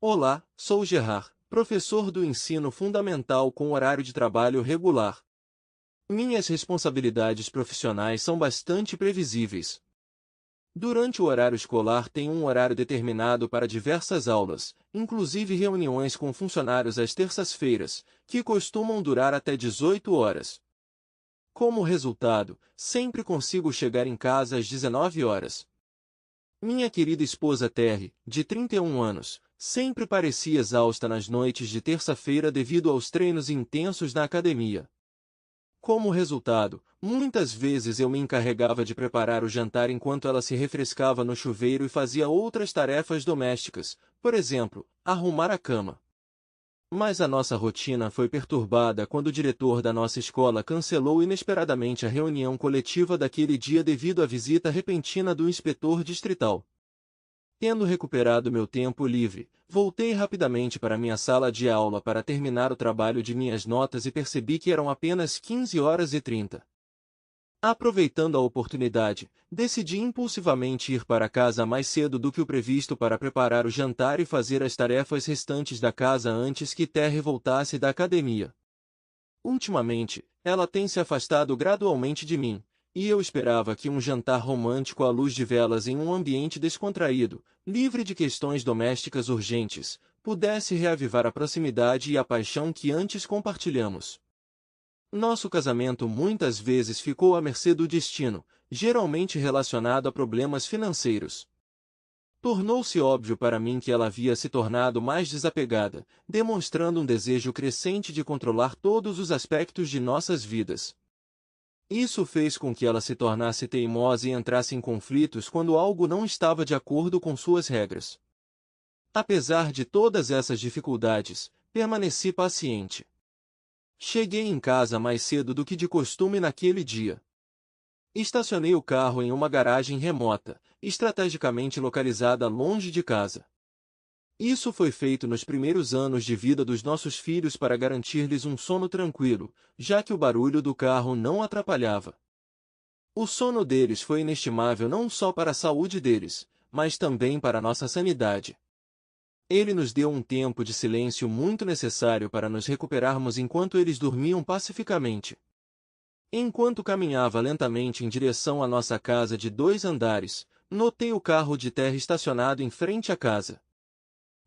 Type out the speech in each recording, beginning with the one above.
Olá, sou Gerard, professor do ensino fundamental com horário de trabalho regular. Minhas responsabilidades profissionais são bastante previsíveis. Durante o horário escolar tenho um horário determinado para diversas aulas, inclusive reuniões com funcionários às terças-feiras, que costumam durar até 18 horas. Como resultado, sempre consigo chegar em casa às 19 horas. Minha querida esposa Terry, de 31 anos, sempre parecia exausta nas noites de terça-feira devido aos treinos intensos na academia. Como resultado, muitas vezes eu me encarregava de preparar o jantar enquanto ela se refrescava no chuveiro e fazia outras tarefas domésticas, por exemplo, arrumar a cama. Mas a nossa rotina foi perturbada quando o diretor da nossa escola cancelou inesperadamente a reunião coletiva daquele dia devido à visita repentina do inspetor distrital. Tendo recuperado meu tempo livre, voltei rapidamente para minha sala de aula para terminar o trabalho de minhas notas e percebi que eram apenas 15h30. Aproveitando a oportunidade, decidi impulsivamente ir para casa mais cedo do que o previsto para preparar o jantar e fazer as tarefas restantes da casa antes que Terry voltasse da academia. Ultimamente, ela tem se afastado gradualmente de mim, e eu esperava que um jantar romântico à luz de velas em um ambiente descontraído, livre de questões domésticas urgentes, pudesse reavivar a proximidade e a paixão que antes compartilhamos. Nosso casamento muitas vezes ficou à mercê do destino, geralmente relacionado a problemas financeiros. Tornou-se óbvio para mim que ela havia se tornado mais desapegada, demonstrando um desejo crescente de controlar todos os aspectos de nossas vidas. Isso fez com que ela se tornasse teimosa e entrasse em conflitos quando algo não estava de acordo com suas regras. Apesar de todas essas dificuldades, permaneci paciente. Cheguei em casa mais cedo do que de costume naquele dia. Estacionei o carro em uma garagem remota, estrategicamente localizada longe de casa. Isso foi feito nos primeiros anos de vida dos nossos filhos para garantir-lhes um sono tranquilo, já que o barulho do carro não atrapalhava. O sono deles foi inestimável não só para a saúde deles, mas também para a nossa sanidade. Ele nos deu um tempo de silêncio muito necessário para nos recuperarmos enquanto eles dormiam pacificamente. Enquanto caminhava lentamente em direção à nossa casa de 2 andares, notei o carro de Terry estacionado em frente à casa.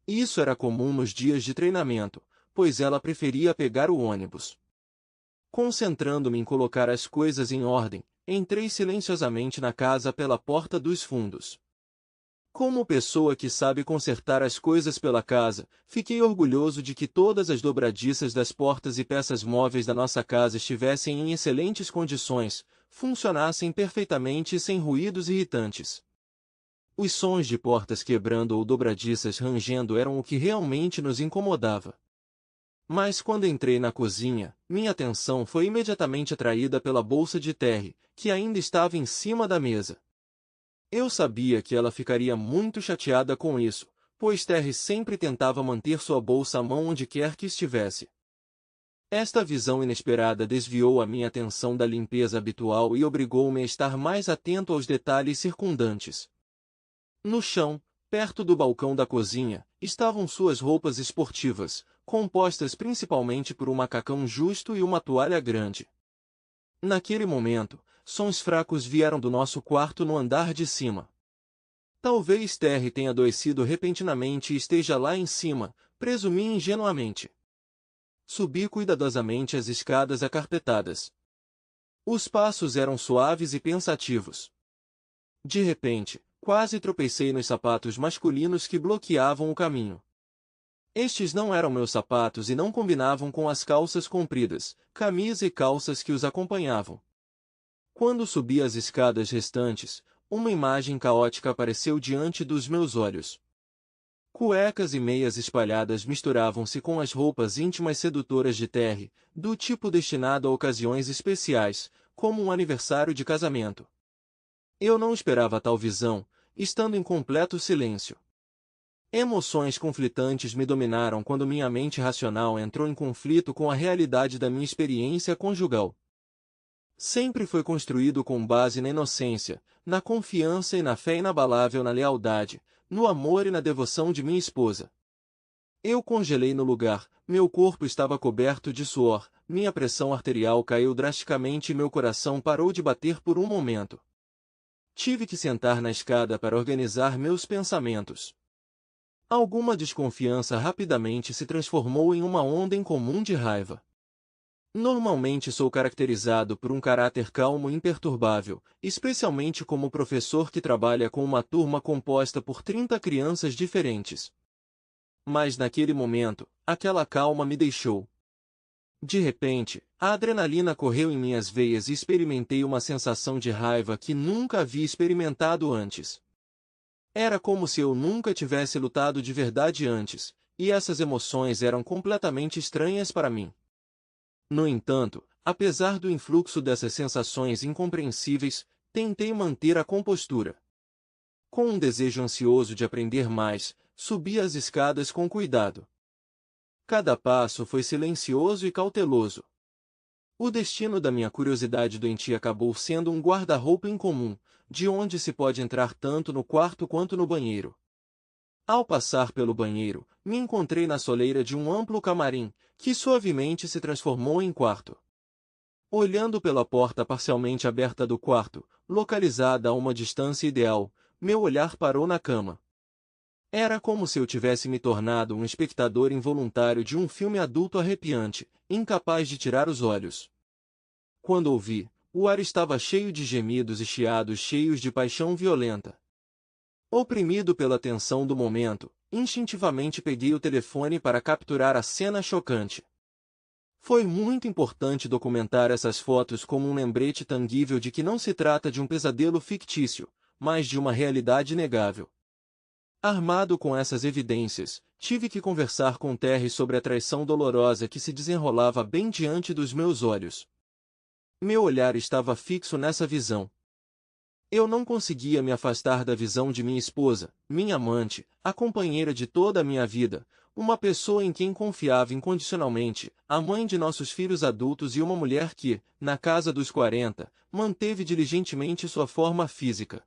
Isso era comum nos dias de treinamento, pois ela preferia pegar o ônibus. Concentrando-me em colocar as coisas em ordem, entrei silenciosamente na casa pela porta dos fundos. Como pessoa que sabe consertar as coisas pela casa, fiquei orgulhoso de que todas as dobradiças das portas e peças móveis da nossa casa estivessem em excelentes condições, funcionassem perfeitamente e sem ruídos irritantes. Os sons de portas quebrando ou dobradiças rangendo eram o que realmente nos incomodava. Mas quando entrei na cozinha, minha atenção foi imediatamente atraída pela bolsa de Terry, que ainda estava em cima da mesa. Eu sabia que ela ficaria muito chateada com isso, pois Terry sempre tentava manter sua bolsa à mão onde quer que estivesse. Esta visão inesperada desviou a minha atenção da limpeza habitual e obrigou-me a estar mais atento aos detalhes circundantes. No chão, perto do balcão da cozinha, estavam suas roupas esportivas, compostas principalmente por um macacão justo e uma toalha grande. Naquele momento, sons fracos vieram do nosso quarto no andar de cima. Talvez Terry tenha adoecido repentinamente e esteja lá em cima, presumi ingenuamente. Subi cuidadosamente as escadas acarpetadas. Os passos eram suaves e pensativos. De repente, quase tropecei nos sapatos masculinos que bloqueavam o caminho. Estes não eram meus sapatos e não combinavam com as calças compridas, camisa e calças que os acompanhavam. Quando subi as escadas restantes, uma imagem caótica apareceu diante dos meus olhos. Cuecas e meias espalhadas misturavam-se com as roupas íntimas sedutoras de Terry, do tipo destinado a ocasiões especiais, como um aniversário de casamento. Eu não esperava tal visão, estando em completo silêncio. Emoções conflitantes me dominaram quando minha mente racional entrou em conflito com a realidade da minha experiência conjugal. Sempre foi construído com base na inocência, na confiança e na fé inabalável na lealdade, no amor e na devoção de minha esposa. Eu congelei no lugar, meu corpo estava coberto de suor, minha pressão arterial caiu drasticamente e meu coração parou de bater por um momento. Tive que sentar na escada para organizar meus pensamentos. Alguma desconfiança rapidamente se transformou em uma onda incomum de raiva. Normalmente sou caracterizado por um caráter calmo e imperturbável, especialmente como professor que trabalha com uma turma composta por 30 crianças diferentes. Mas naquele momento, aquela calma me deixou. De repente, a adrenalina correu em minhas veias e experimentei uma sensação de raiva que nunca havia experimentado antes. Era como se eu nunca tivesse lutado de verdade antes, e essas emoções eram completamente estranhas para mim. No entanto, apesar do influxo dessas sensações incompreensíveis, tentei manter a compostura. Com um desejo ansioso de aprender mais, subi as escadas com cuidado. Cada passo foi silencioso e cauteloso. O destino da minha curiosidade doentia acabou sendo um guarda-roupa incomum, de onde se pode entrar tanto no quarto quanto no banheiro. Ao passar pelo banheiro, me encontrei na soleira de um amplo camarim, que suavemente se transformou em quarto. Olhando pela porta parcialmente aberta do quarto, localizada a uma distância ideal, meu olhar parou na cama. Era como se eu tivesse me tornado um espectador involuntário de um filme adulto arrepiante, incapaz de tirar os olhos. Quando ouvi, o ar estava cheio de gemidos e chiados cheios de paixão violenta. Oprimido pela tensão do momento, instintivamente peguei o telefone para capturar a cena chocante. Foi muito importante documentar essas fotos como um lembrete tangível de que não se trata de um pesadelo fictício, mas de uma realidade inegável. Armado com essas evidências, tive que conversar com Terry sobre a traição dolorosa que se desenrolava bem diante dos meus olhos. Meu olhar estava fixo nessa visão. Eu não conseguia me afastar da visão de minha esposa, minha amante, a companheira de toda a minha vida, uma pessoa em quem confiava incondicionalmente, a mãe de nossos filhos adultos e uma mulher que, na casa dos 40, manteve diligentemente sua forma física.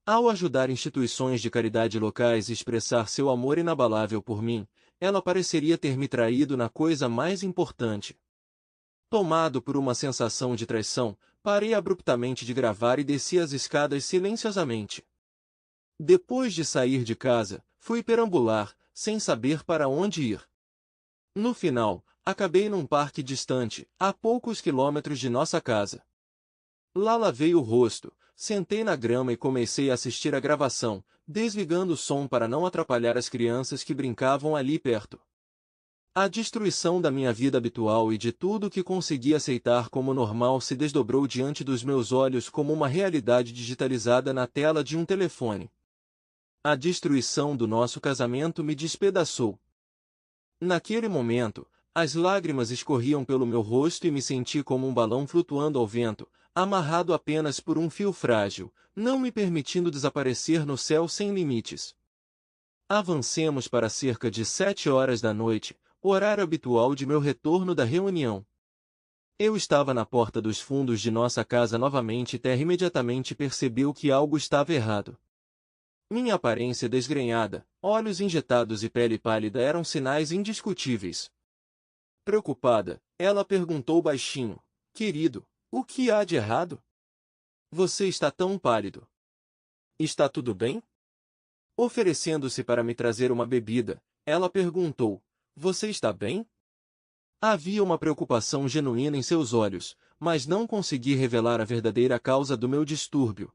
Ao ajudar instituições de caridade locais e expressar seu amor inabalável por mim, ela pareceria ter me traído na coisa mais importante. Tomado por uma sensação de traição, parei abruptamente de gravar e desci as escadas silenciosamente. Depois de sair de casa, fui perambular, sem saber para onde ir. No final, acabei num parque distante, a poucos quilômetros de nossa casa. Lá lavei o rosto, sentei na grama e comecei a assistir a gravação, desligando o som para não atrapalhar as crianças que brincavam ali perto. A destruição da minha vida habitual e de tudo que consegui aceitar como normal se desdobrou diante dos meus olhos como uma realidade digitalizada na tela de um telefone. A destruição do nosso casamento me despedaçou. Naquele momento, as lágrimas escorriam pelo meu rosto e me senti como um balão flutuando ao vento, amarrado apenas por um fio frágil, não me permitindo desaparecer no céu sem limites. Avancemos para cerca de 7 horas da noite, horário habitual de meu retorno da reunião. Eu estava na porta dos fundos de nossa casa novamente e Terry imediatamente percebeu que algo estava errado. Minha aparência desgrenhada, olhos injetados e pele pálida eram sinais indiscutíveis. Preocupada, ela perguntou baixinho: "Querido, o que há de errado? Você está tão pálido. Está tudo bem?" Oferecendo-se para me trazer uma bebida, ela perguntou: "Você está bem?" Havia uma preocupação genuína em seus olhos, mas não consegui revelar a verdadeira causa do meu distúrbio.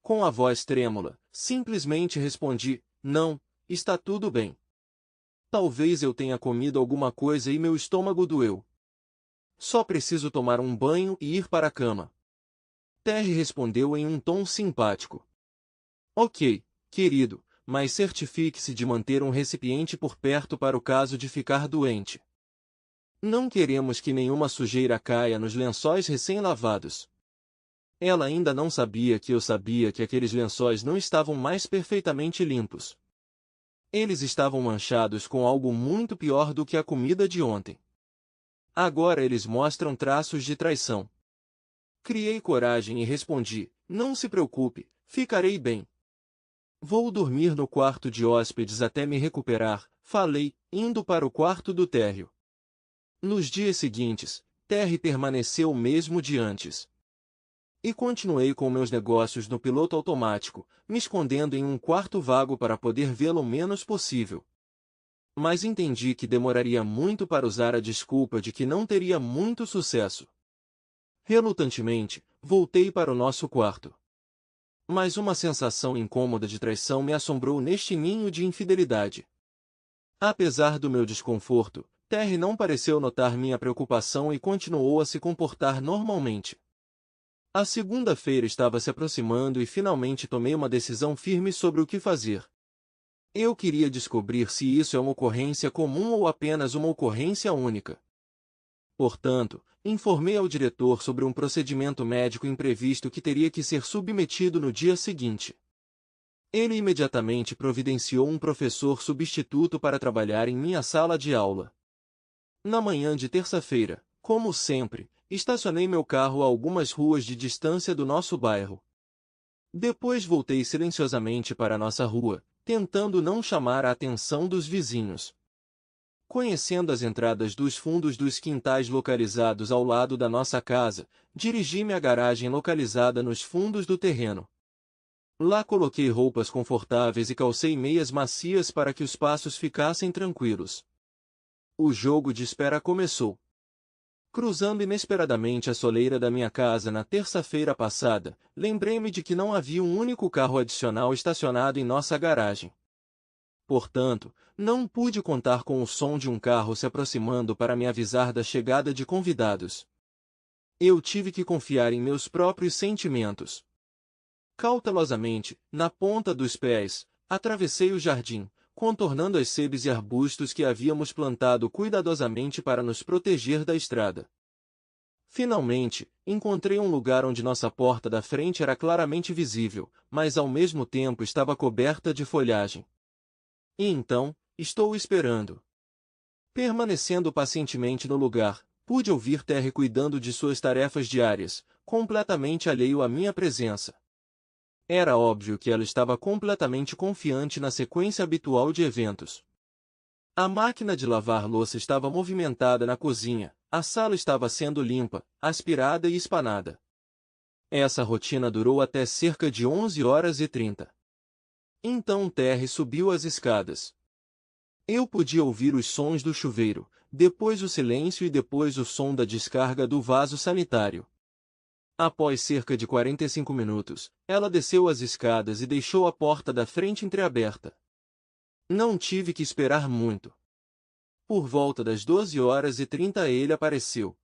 Com a voz trêmula, simplesmente respondi: "Não, está tudo bem. Talvez eu tenha comido alguma coisa e meu estômago doeu. Só preciso tomar um banho e ir para a cama." Terry respondeu em um tom simpático: "Ok, querido, mas certifique-se de manter um recipiente por perto para o caso de ficar doente. Não queremos que nenhuma sujeira caia nos lençóis recém-lavados." Ela ainda não sabia que eu sabia que aqueles lençóis não estavam mais perfeitamente limpos. Eles estavam manchados com algo muito pior do que a comida de ontem. Agora eles mostram traços de traição. Criei coragem e respondi: "Não se preocupe, ficarei bem. Vou dormir no quarto de hóspedes até me recuperar, falei, indo para o quarto do térreo. Nos dias seguintes, Terry permaneceu o mesmo de antes. E continuei com meus negócios no piloto automático, me escondendo em um quarto vago para poder vê-lo o menos possível. Mas entendi que demoraria muito para usar a desculpa de que não teria muito sucesso. Relutantemente, voltei para o nosso quarto. Mas uma sensação incômoda de traição me assombrou neste ninho de infidelidade. Apesar do meu desconforto, Terry não pareceu notar minha preocupação e continuou a se comportar normalmente. A segunda-feira estava se aproximando e finalmente tomei uma decisão firme sobre o que fazer. Eu queria descobrir se isso é uma ocorrência comum ou apenas uma ocorrência única. Portanto, informei ao diretor sobre um procedimento médico imprevisto que teria que ser submetido no dia seguinte. Ele imediatamente providenciou um professor substituto para trabalhar em minha sala de aula. Na manhã de terça-feira, como sempre, estacionei meu carro a algumas ruas de distância do nosso bairro. Depois voltei silenciosamente para nossa rua, tentando não chamar a atenção dos vizinhos. Conhecendo as entradas dos fundos dos quintais localizados ao lado da nossa casa, dirigi-me à garagem localizada nos fundos do terreno. Lá coloquei roupas confortáveis e calcei meias macias para que os passos ficassem tranquilos. O jogo de espera começou. Cruzando inesperadamente a soleira da minha casa na terça-feira passada, lembrei-me de que não havia um único carro adicional estacionado em nossa garagem. Portanto, não pude contar com o som de um carro se aproximando para me avisar da chegada de convidados. Eu tive que confiar em meus próprios sentimentos. Cautelosamente, na ponta dos pés, atravessei o jardim, contornando as sebes e arbustos que havíamos plantado cuidadosamente para nos proteger da estrada. Finalmente, encontrei um lugar onde nossa porta da frente era claramente visível, mas ao mesmo tempo estava coberta de folhagem. E então, estou esperando. Permanecendo pacientemente no lugar, pude ouvir Terry cuidando de suas tarefas diárias, completamente alheio à minha presença. Era óbvio que ela estava completamente confiante na sequência habitual de eventos. A máquina de lavar louça estava movimentada na cozinha, a sala estava sendo limpa, aspirada e espanada. Essa rotina durou até cerca de 11h30. Então Terry subiu as escadas. Eu podia ouvir os sons do chuveiro, depois o silêncio e depois o som da descarga do vaso sanitário. Após cerca de 45 minutos, ela desceu as escadas e deixou a porta da frente entreaberta. Não tive que esperar muito. Por volta das 12h30 ele apareceu.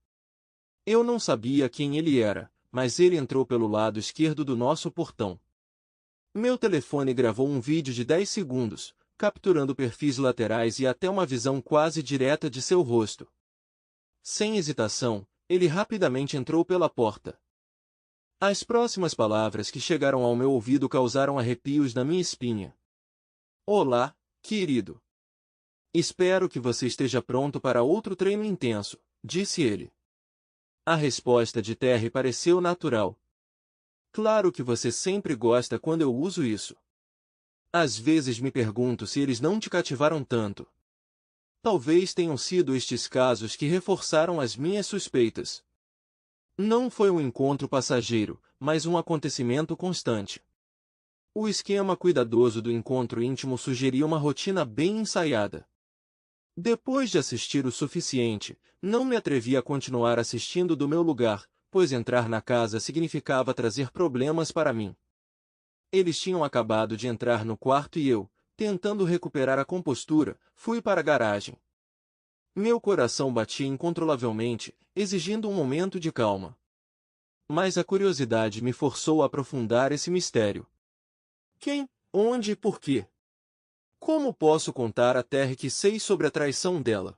Eu não sabia quem ele era, mas ele entrou pelo lado esquerdo do nosso portão. Meu telefone gravou um vídeo de 10 segundos, capturando perfis laterais e até uma visão quase direta de seu rosto. Sem hesitação, ele rapidamente entrou pela porta. As próximas palavras que chegaram ao meu ouvido causaram arrepios na minha espinha. Olá, querido. Espero que você esteja pronto para outro treino intenso, disse ele. A resposta de Terry pareceu natural. Claro que você sempre gosta quando eu uso isso. Às vezes me pergunto se eles não te cativaram tanto. Talvez tenham sido estes casos que reforçaram as minhas suspeitas. Não foi um encontro passageiro, mas um acontecimento constante. O esquema cuidadoso do encontro íntimo sugeria uma rotina bem ensaiada. Depois de assistir o suficiente, não me atrevi a continuar assistindo do meu lugar, pois entrar na casa significava trazer problemas para mim. Eles tinham acabado de entrar no quarto e eu, tentando recuperar a compostura, fui para a garagem. Meu coração batia incontrolavelmente, exigindo um momento de calma. Mas a curiosidade me forçou a aprofundar esse mistério. Quem, onde e por quê? Como posso contar a Terry que sei sobre a traição dela?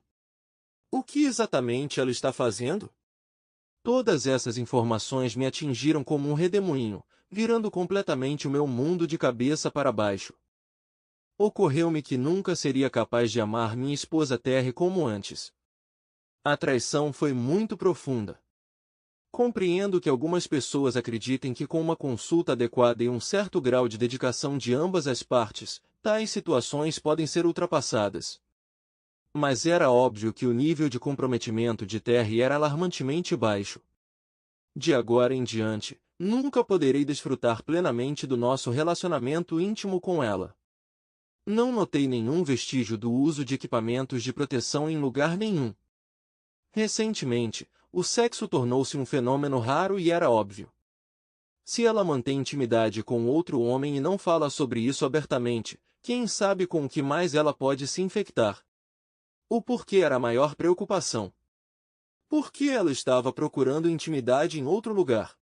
O que exatamente ela está fazendo? Todas essas informações me atingiram como um redemoinho, virando completamente o meu mundo de cabeça para baixo. Ocorreu-me que nunca seria capaz de amar minha esposa Terry como antes. A traição foi muito profunda. Compreendo que algumas pessoas acreditem que com uma consulta adequada e um certo grau de dedicação de ambas as partes, tais situações podem ser ultrapassadas. Mas era óbvio que o nível de comprometimento de Terry era alarmantemente baixo. De agora em diante, nunca poderei desfrutar plenamente do nosso relacionamento íntimo com ela. Não notei nenhum vestígio do uso de equipamentos de proteção em lugar nenhum. Recentemente, o sexo tornou-se um fenômeno raro e era óbvio. Se ela mantém intimidade com outro homem e não fala sobre isso abertamente, quem sabe com o que mais ela pode se infectar? O porquê era a maior preocupação? Por que ela estava procurando intimidade em outro lugar?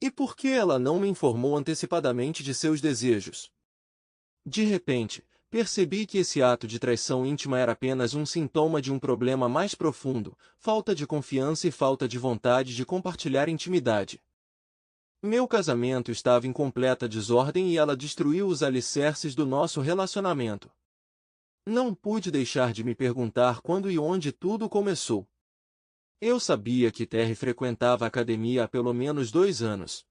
E por que ela não me informou antecipadamente de seus desejos? De repente, percebi que esse ato de traição íntima era apenas um sintoma de um problema mais profundo, falta de confiança e falta de vontade de compartilhar intimidade. Meu casamento estava em completa desordem e ela destruiu os alicerces do nosso relacionamento. Não pude deixar de me perguntar quando e onde tudo começou. Eu sabia que Terry frequentava a academia há pelo menos 2 anos.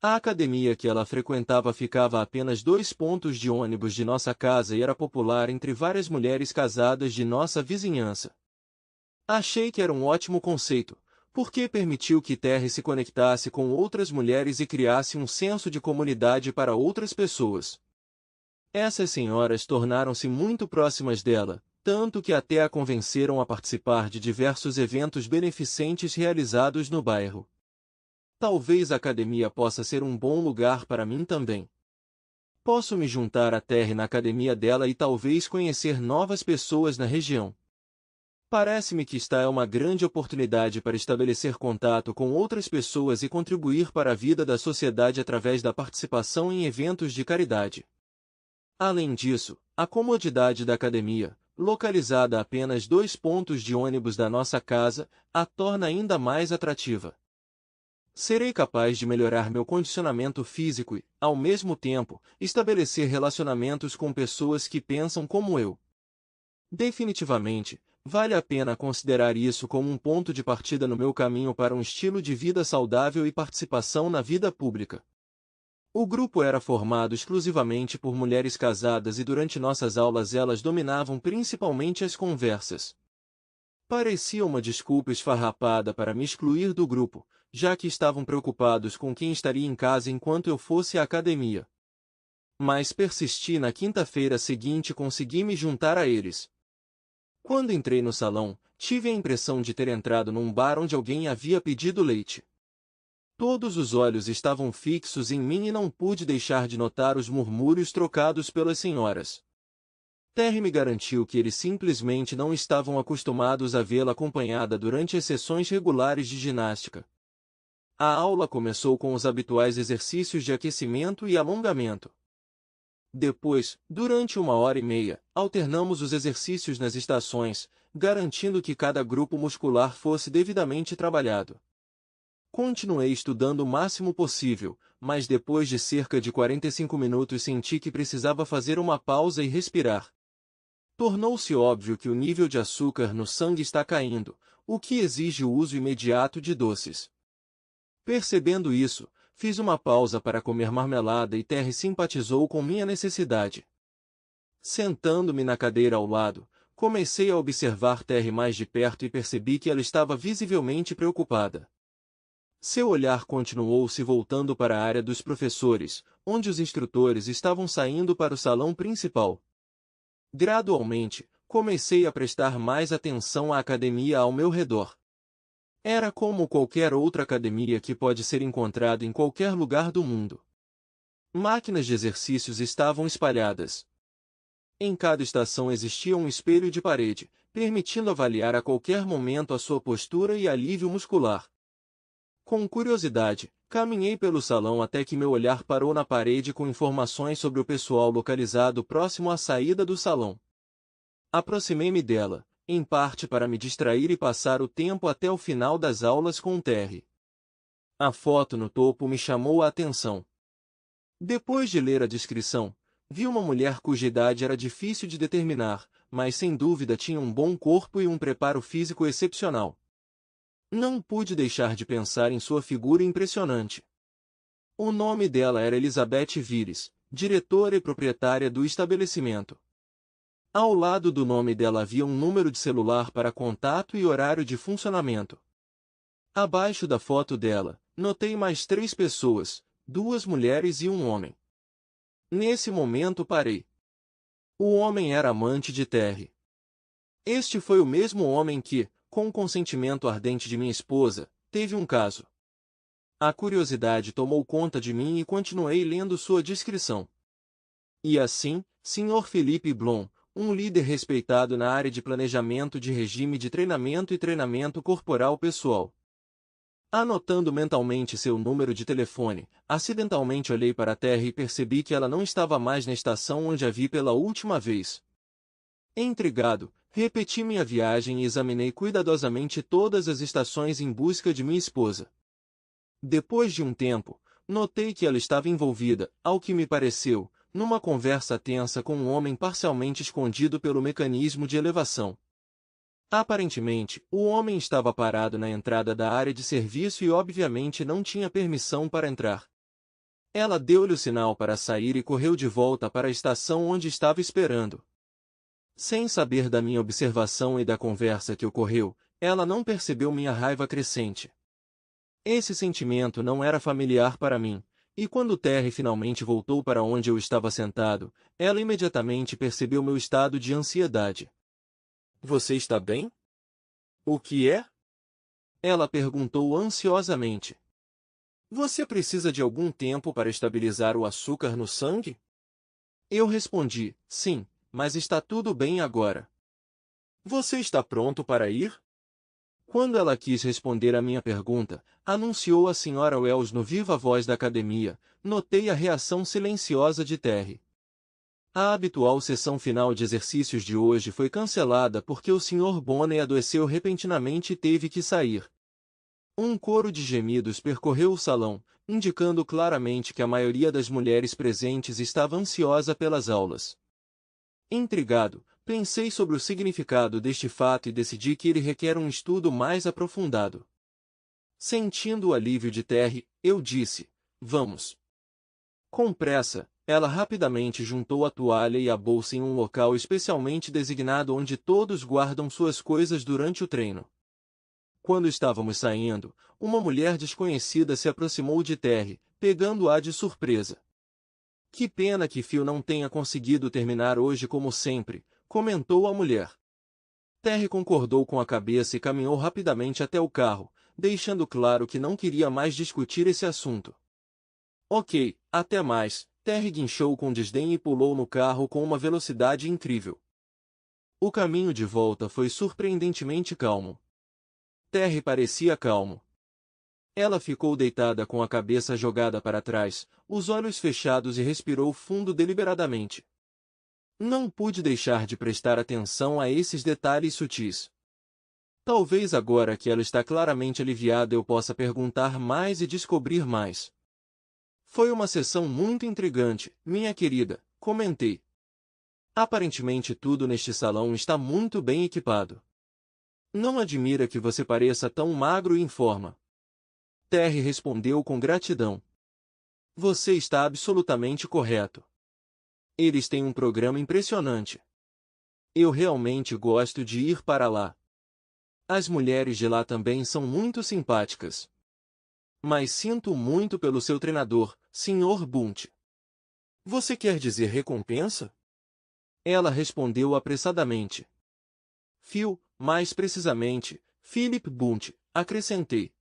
A academia que ela frequentava ficava a apenas 2 pontos de ônibus de nossa casa e era popular entre várias mulheres casadas de nossa vizinhança. Achei que era um ótimo conceito, porque permitiu que Terry se conectasse com outras mulheres e criasse um senso de comunidade para outras pessoas. Essas senhoras tornaram-se muito próximas dela, tanto que até a convenceram a participar de diversos eventos beneficentes realizados no bairro. Talvez a academia possa ser um bom lugar para mim também. Posso me juntar a Terry na academia dela e talvez conhecer novas pessoas na região. Parece-me que esta é uma grande oportunidade para estabelecer contato com outras pessoas e contribuir para a vida da sociedade através da participação em eventos de caridade. Além disso, a comodidade da academia, localizada a apenas 2 pontos de ônibus da nossa casa, a torna ainda mais atrativa. Serei capaz de melhorar meu condicionamento físico e, ao mesmo tempo, estabelecer relacionamentos com pessoas que pensam como eu. Definitivamente, vale a pena considerar isso como um ponto de partida no meu caminho para um estilo de vida saudável e participação na vida pública. O grupo era formado exclusivamente por mulheres casadas e durante nossas aulas elas dominavam principalmente as conversas. Parecia uma desculpa esfarrapada para me excluir do grupo, já que estavam preocupados com quem estaria em casa enquanto eu fosse à academia. Mas persisti na quinta-feira seguinte e consegui me juntar a eles. Quando entrei no salão, tive a impressão de ter entrado num bar onde alguém havia pedido leite. Todos os olhos estavam fixos em mim e não pude deixar de notar os murmúrios trocados pelas senhoras. Terry me garantiu que eles simplesmente não estavam acostumados a vê-la acompanhada durante as sessões regulares de ginástica. A aula começou com os habituais exercícios de aquecimento e alongamento. Depois, durante 1h30, alternamos os exercícios nas estações, garantindo que cada grupo muscular fosse devidamente trabalhado. Continuei estudando o máximo possível, mas depois de cerca de 45 minutos senti que precisava fazer uma pausa e respirar. Tornou-se óbvio que o nível de açúcar no sangue está caindo, o que exige o uso imediato de doces. Percebendo isso, fiz uma pausa para comer marmelada e Terry simpatizou com minha necessidade. Sentando-me na cadeira ao lado, comecei a observar Terry mais de perto e percebi que ela estava visivelmente preocupada. Seu olhar continuou se voltando para a área dos professores, onde os instrutores estavam saindo para o salão principal. Gradualmente, comecei a prestar mais atenção à academia ao meu redor. Era como qualquer outra academia que pode ser encontrada em qualquer lugar do mundo. Máquinas de exercícios estavam espalhadas. Em cada estação existia um espelho de parede, permitindo avaliar a qualquer momento a sua postura e alívio muscular. Com curiosidade, caminhei pelo salão até que meu olhar parou na parede com informações sobre o pessoal localizado próximo à saída do salão. Aproximei-me dela, em parte para me distrair e passar o tempo até o final das aulas com Terry. A foto no topo me chamou a atenção. Depois de ler a descrição, vi uma mulher cuja idade era difícil de determinar, mas sem dúvida tinha um bom corpo e um preparo físico excepcional. Não pude deixar de pensar em sua figura impressionante. O nome dela era Elizabeth Vires, diretora e proprietária do estabelecimento. Ao lado do nome dela havia um número de celular para contato e horário de funcionamento. Abaixo da foto dela, notei mais 3 pessoas, 2 mulheres e um homem. Nesse momento parei. O homem era amante de Terry. Este foi o mesmo homem que, com o consentimento ardente de minha esposa, teve um caso. A curiosidade tomou conta de mim e continuei lendo sua descrição. E assim, Sr. Philippe Blom, um líder respeitado na área de planejamento de regime de treinamento e treinamento corporal pessoal. Anotando mentalmente seu número de telefone, acidentalmente olhei para a Terra e percebi que ela não estava mais na estação onde a vi pela última vez. Intrigado, repeti minha viagem e examinei cuidadosamente todas as estações em busca de minha esposa. Depois de um tempo, notei que ela estava envolvida, ao que me pareceu, numa conversa tensa com um homem parcialmente escondido pelo mecanismo de elevação. Aparentemente, o homem estava parado na entrada da área de serviço e obviamente não tinha permissão para entrar. Ela deu-lhe o sinal para sair e correu de volta para a estação onde estava esperando. Sem saber da minha observação e da conversa que ocorreu, ela não percebeu minha raiva crescente. Esse sentimento não era familiar para mim, e quando Terry finalmente voltou para onde eu estava sentado, ela imediatamente percebeu meu estado de ansiedade. Você está bem? O que é? Ela perguntou ansiosamente. Você precisa de algum tempo para estabilizar o açúcar no sangue? Eu respondi, sim, mas está tudo bem agora. Você está pronto para ir? Quando ela quis responder à minha pergunta, anunciou a Sra. Wells no viva voz da academia, notei a reação silenciosa de Terry. A habitual sessão final de exercícios de hoje foi cancelada porque o Sr. Bonney adoeceu repentinamente e teve que sair. Um coro de gemidos percorreu o salão, indicando claramente que a maioria das mulheres presentes estava ansiosa pelas aulas. Intrigado, pensei sobre o significado deste fato e decidi que ele requer um estudo mais aprofundado. Sentindo o alívio de Terry, eu disse, vamos. Com pressa, ela rapidamente juntou a toalha e a bolsa em um local especialmente designado onde todos guardam suas coisas durante o treino. Quando estávamos saindo, uma mulher desconhecida se aproximou de Terry, pegando-a de surpresa. Que pena que Phil não tenha conseguido terminar hoje como sempre, comentou a mulher. Terry concordou com a cabeça e caminhou rapidamente até o carro, deixando claro que não queria mais discutir esse assunto. Ok, até mais, Terry guinchou com desdém e pulou no carro com uma velocidade incrível. O caminho de volta foi surpreendentemente calmo. Terry parecia calmo. Ela ficou deitada com a cabeça jogada para trás, os olhos fechados e respirou fundo deliberadamente. Não pude deixar de prestar atenção a esses detalhes sutis. Talvez agora que ela está claramente aliviada eu possa perguntar mais e descobrir mais. Foi uma sessão muito intrigante, minha querida, comentei. Aparentemente tudo neste salão está muito bem equipado. Não admira que você pareça tão magro e em forma. Terry respondeu com gratidão. Você está absolutamente correto. Eles têm um programa impressionante. Eu realmente gosto de ir para lá. As mulheres de lá também são muito simpáticas. Mas sinto muito pelo seu treinador, Sr. Bunt. Você quer dizer recompensa? Ela respondeu apressadamente. Phil, mais precisamente, Philip Bunt, acrescentei.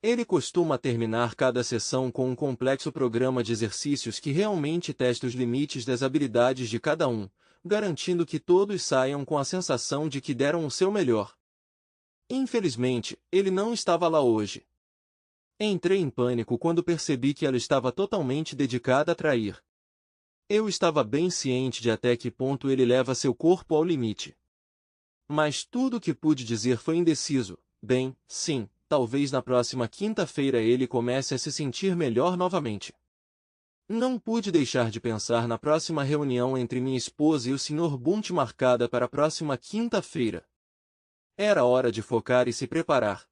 Ele costuma terminar cada sessão com um complexo programa de exercícios que realmente testa os limites das habilidades de cada um, garantindo que todos saiam com a sensação de que deram o seu melhor. Infelizmente, ele não estava lá hoje. Entrei em pânico quando percebi que ela estava totalmente dedicada a trair. Eu estava bem ciente de até que ponto ele leva seu corpo ao limite. Mas tudo o que pude dizer foi indeciso. Bem, sim, talvez na próxima quinta-feira ele comece a se sentir melhor novamente. Não pude deixar de pensar na próxima reunião entre minha esposa e o Sr. Bunt marcada para a próxima quinta-feira. Era hora de focar e se preparar.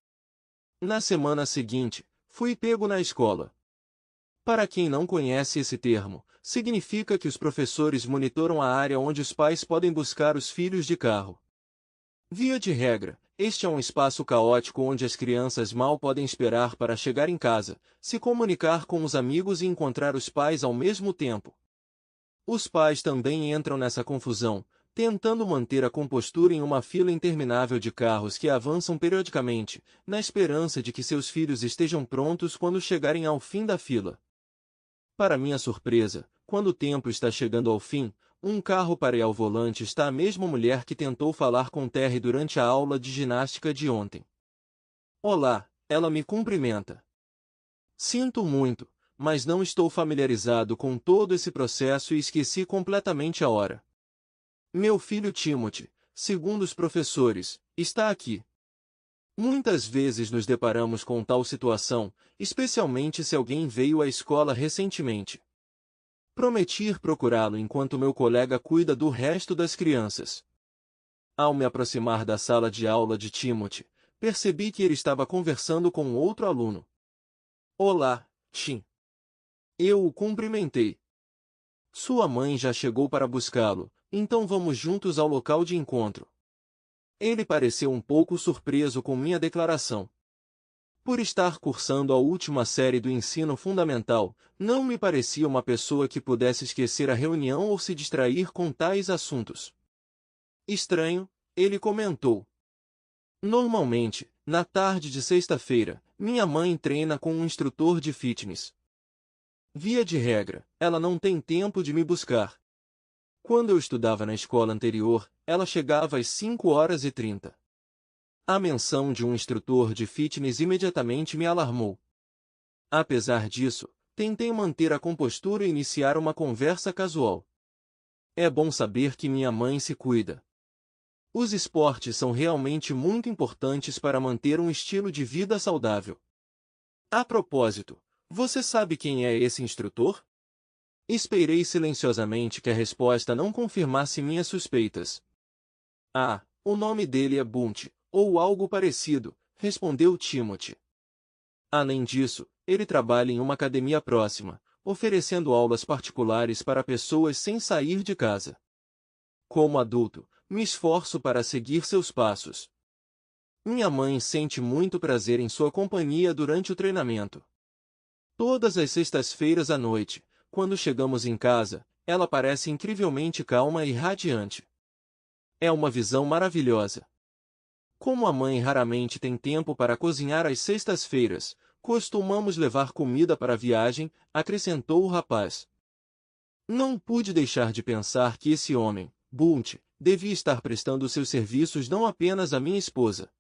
Na semana seguinte, fui pego na escola. Para quem não conhece esse termo, significa que os professores monitoram a área onde os pais podem buscar os filhos de carro. Via de regra, este é um espaço caótico onde as crianças mal podem esperar para chegar em casa, se comunicar com os amigos e encontrar os pais ao mesmo tempo. Os pais também entram nessa confusão, tentando manter a compostura em uma fila interminável de carros que avançam periodicamente, na esperança de que seus filhos estejam prontos quando chegarem ao fim da fila. Para minha surpresa, quando o tempo está chegando ao fim, um carro para e ao volante está a mesma mulher que tentou falar com Terry durante a aula de ginástica de ontem. Olá, ela me cumprimenta. Sinto muito, mas não estou familiarizado com todo esse processo e esqueci completamente a hora. Meu filho Timothy, segundo os professores, está aqui. Muitas vezes nos deparamos com tal situação, especialmente se alguém veio à escola recentemente. Prometi ir procurá-lo enquanto meu colega cuida do resto das crianças. Ao me aproximar da sala de aula de Timothy, percebi que ele estava conversando com outro aluno. Olá, Tim. Eu o cumprimentei. Sua mãe já chegou para buscá-lo, então vamos juntos ao local de encontro. Ele pareceu um pouco surpreso com minha declaração. Por estar cursando a última série do ensino fundamental, não me parecia uma pessoa que pudesse esquecer a reunião ou se distrair com tais assuntos. Estranho, ele comentou. Normalmente, na tarde de sexta-feira, minha mãe treina com um instrutor de fitness. Via de regra, ela não tem tempo de me buscar. Quando eu estudava na escola anterior, ela chegava às 5h30. A menção de um instrutor de fitness imediatamente me alarmou. Apesar disso, tentei manter a compostura e iniciar uma conversa casual. É bom saber que minha mãe se cuida. Os esportes são realmente muito importantes para manter um estilo de vida saudável. A propósito, você sabe quem é esse instrutor? Esperei silenciosamente que a resposta não confirmasse minhas suspeitas. Ah, o nome dele é Bunt, ou algo parecido, respondeu Timothy. Além disso, ele trabalha em uma academia próxima, oferecendo aulas particulares para pessoas sem sair de casa. Como adulto, me esforço para seguir seus passos. Minha mãe sente muito prazer em sua companhia durante o treinamento. Todas as sextas-feiras à noite, quando chegamos em casa, ela parece incrivelmente calma e radiante. É uma visão maravilhosa. Como a mãe raramente tem tempo para cozinhar às sextas-feiras, costumamos levar comida para a viagem, acrescentou o rapaz. Não pude deixar de pensar que esse homem, Bunt, devia estar prestando seus serviços não apenas à minha esposa.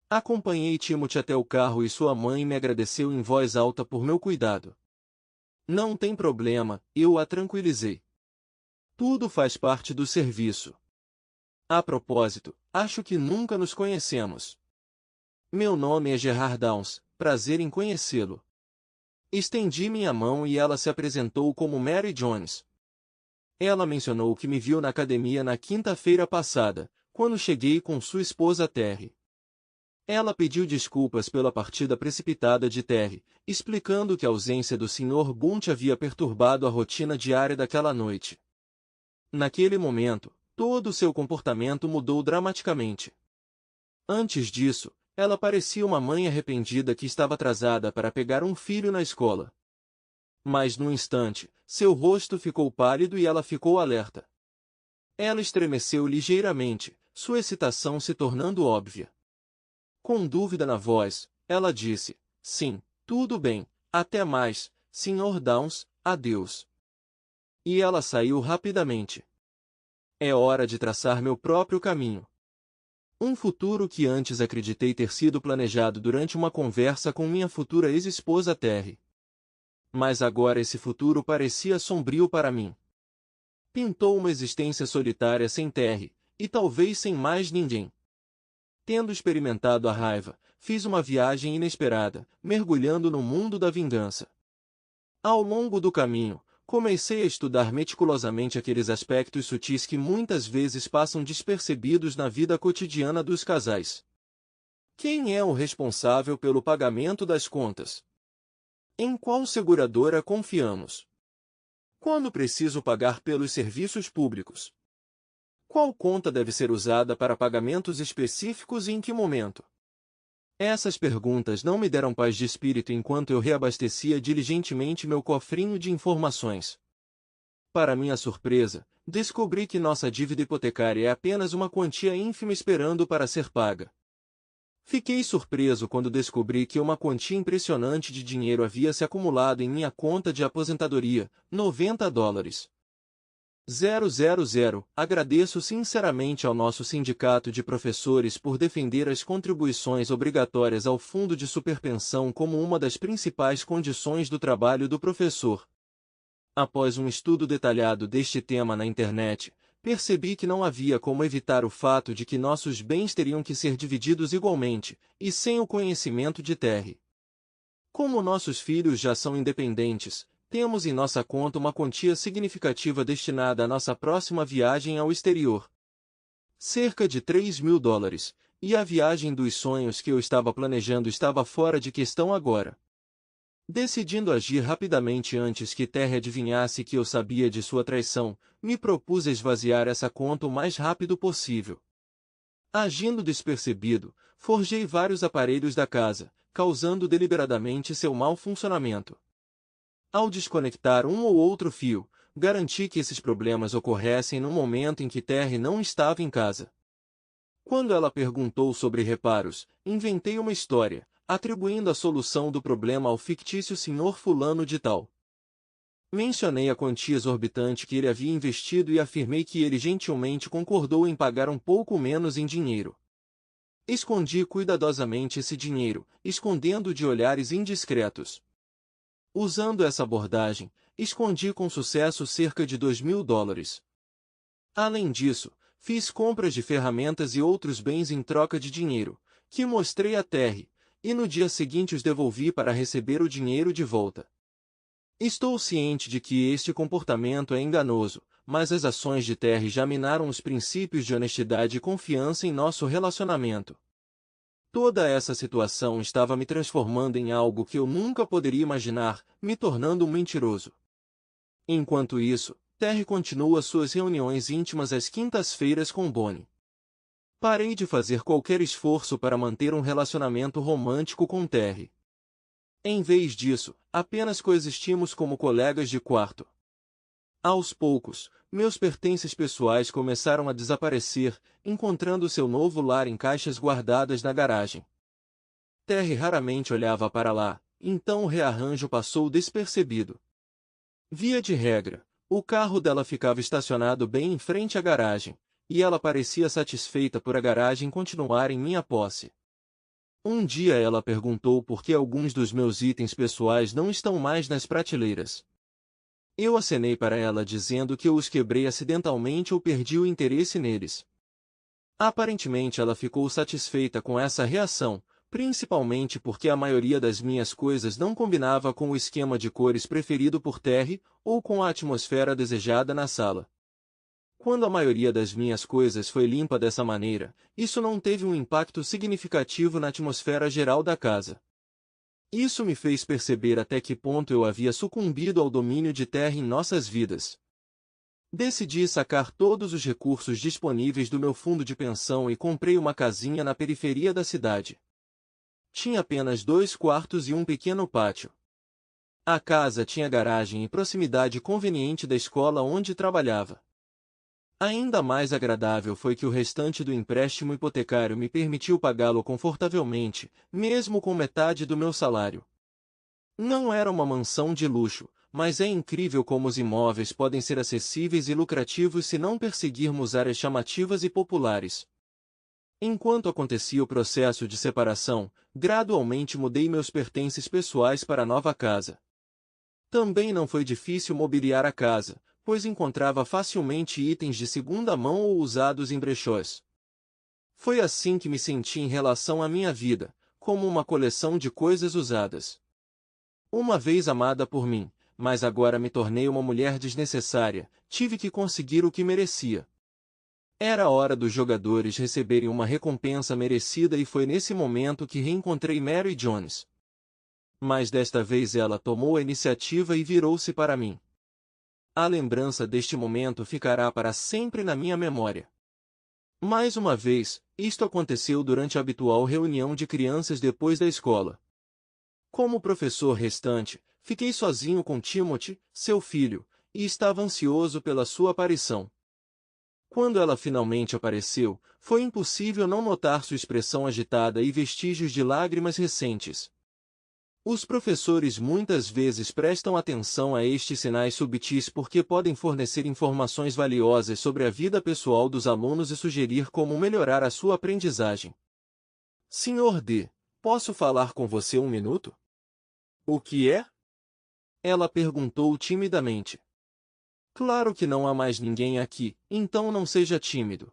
Acompanhei Timothy até o carro e sua mãe me agradeceu em voz alta por meu cuidado. Não tem problema, eu a tranquilizei. Tudo faz parte do serviço. A propósito, acho que nunca nos conhecemos. Meu nome é Gerard Downs, prazer em conhecê-lo. Estendi minha mão e ela se apresentou como Mary Jones. Ela mencionou que me viu na academia na quinta-feira passada, quando cheguei com sua esposa Terry. Ela pediu desculpas pela partida precipitada de Terry, explicando que a ausência do Sr. Bunt havia perturbado a rotina diária daquela noite. Naquele momento, todo o seu comportamento mudou dramaticamente. Antes disso, ela parecia uma mãe arrependida que estava atrasada para pegar um filho na escola. Mas num instante, seu rosto ficou pálido e ela ficou alerta. Ela estremeceu ligeiramente, sua excitação se tornando óbvia. Com dúvida na voz, ela disse, sim, tudo bem, até mais, Sr. Downs, adeus. E ela saiu rapidamente. É hora de traçar meu próprio caminho. Um futuro que antes acreditei ter sido planejado durante uma conversa com minha futura ex-esposa Terry. Mas agora esse futuro parecia sombrio para mim. Pintou uma existência solitária sem Terry, e talvez sem mais ninguém. Tendo experimentado a raiva, fiz uma viagem inesperada, mergulhando no mundo da vingança. Ao longo do caminho, comecei a estudar meticulosamente aqueles aspectos sutis que muitas vezes passam despercebidos na vida cotidiana dos casais. Quem é o responsável pelo pagamento das contas? Em qual seguradora confiamos? Quando preciso pagar pelos serviços públicos? Qual conta deve ser usada para pagamentos específicos e em que momento? Essas perguntas não me deram paz de espírito enquanto eu reabastecia diligentemente meu cofrinho de informações. Para minha surpresa, descobri que nossa dívida hipotecária é apenas uma quantia ínfima esperando para ser paga. Fiquei surpreso quando descobri que uma quantia impressionante de dinheiro havia se acumulado em minha conta de aposentadoria, $90. Agradeço sinceramente ao nosso sindicato de professores por defender as contribuições obrigatórias ao fundo de superpensão como uma das principais condições do trabalho do professor. Após um estudo detalhado deste tema na internet, percebi que não havia como evitar o fato de que nossos bens teriam que ser divididos igualmente, e sem o conhecimento de Terry. Como nossos filhos já são independentes, temos em nossa conta uma quantia significativa destinada à nossa próxima viagem ao exterior. Cerca de $3.000, e a viagem dos sonhos que eu estava planejando estava fora de questão agora. Decidindo agir rapidamente antes que Terry adivinhasse que eu sabia de sua traição, me propus esvaziar essa conta o mais rápido possível. Agindo despercebido, forjei vários aparelhos da casa, causando deliberadamente seu mau funcionamento. Ao desconectar um ou outro fio, garanti que esses problemas ocorressem no momento em que Terry não estava em casa. Quando ela perguntou sobre reparos, inventei uma história, atribuindo a solução do problema ao fictício Sr. Fulano de Tal. Mencionei a quantia exorbitante que ele havia investido e afirmei que ele gentilmente concordou em pagar um pouco menos em dinheiro. Escondi cuidadosamente esse dinheiro, escondendo-o de olhares indiscretos. Usando essa abordagem, escondi com sucesso cerca de $2.000. Além disso, fiz compras de ferramentas e outros bens em troca de dinheiro, que mostrei a Terry, e no dia seguinte os devolvi para receber o dinheiro de volta. Estou ciente de que este comportamento é enganoso, mas as ações de Terry já minaram os princípios de honestidade e confiança em nosso relacionamento. Toda essa situação estava me transformando em algo que eu nunca poderia imaginar, me tornando um mentiroso. Enquanto isso, Terry continua suas reuniões íntimas às quintas-feiras com Bonnie. Parei de fazer qualquer esforço para manter um relacionamento romântico com Terry. Em vez disso, apenas coexistimos como colegas de quarto. Aos poucos, meus pertences pessoais começaram a desaparecer, encontrando seu novo lar em caixas guardadas na garagem. Terry raramente olhava para lá, então o rearranjo passou despercebido. Via de regra, o carro dela ficava estacionado bem em frente à garagem, e ela parecia satisfeita por a garagem continuar em minha posse. Um dia ela perguntou por que alguns dos meus itens pessoais não estão mais nas prateleiras. Eu acenei para ela dizendo que eu os quebrei acidentalmente ou perdi o interesse neles. Aparentemente ela ficou satisfeita com essa reação, principalmente porque a maioria das minhas coisas não combinava com o esquema de cores preferido por Terry, ou com a atmosfera desejada na sala. Quando a maioria das minhas coisas foi limpa dessa maneira, isso não teve um impacto significativo na atmosfera geral da casa. Isso me fez perceber até que ponto eu havia sucumbido ao domínio de Terry em nossas vidas. Decidi sacar todos os recursos disponíveis do meu fundo de pensão e comprei uma casinha na periferia da cidade. Tinha apenas 2 quartos e um pequeno pátio. A casa tinha garagem e proximidade conveniente da escola onde trabalhava. Ainda mais agradável foi que o restante do empréstimo hipotecário me permitiu pagá-lo confortavelmente, mesmo com metade do meu salário. Não era uma mansão de luxo, mas é incrível como os imóveis podem ser acessíveis e lucrativos se não perseguirmos áreas chamativas e populares. Enquanto acontecia o processo de separação, gradualmente mudei meus pertences pessoais para a nova casa. Também não foi difícil mobiliar a casa, pois encontrava facilmente itens de segunda mão ou usados em brechós. Foi assim que me senti em relação à minha vida, como uma coleção de coisas usadas. Uma vez amada por mim, mas agora me tornei uma mulher desnecessária, tive que conseguir o que merecia. Era a hora dos jogadores receberem uma recompensa merecida e foi nesse momento que reencontrei Mary Jones. Mas desta vez ela tomou a iniciativa e virou-se para mim. A lembrança deste momento ficará para sempre na minha memória. Mais uma vez, isto aconteceu durante a habitual reunião de crianças depois da escola. Como professor restante, fiquei sozinho com Timothy, seu filho, e estava ansioso pela sua aparição. Quando ela finalmente apareceu, foi impossível não notar sua expressão agitada e vestígios de lágrimas recentes. Os professores muitas vezes prestam atenção a estes sinais subtis porque podem fornecer informações valiosas sobre a vida pessoal dos alunos e sugerir como melhorar a sua aprendizagem. Sr. D, posso falar com você um minuto? O que é? Ela perguntou timidamente. Claro que não há mais ninguém aqui, então não seja tímido.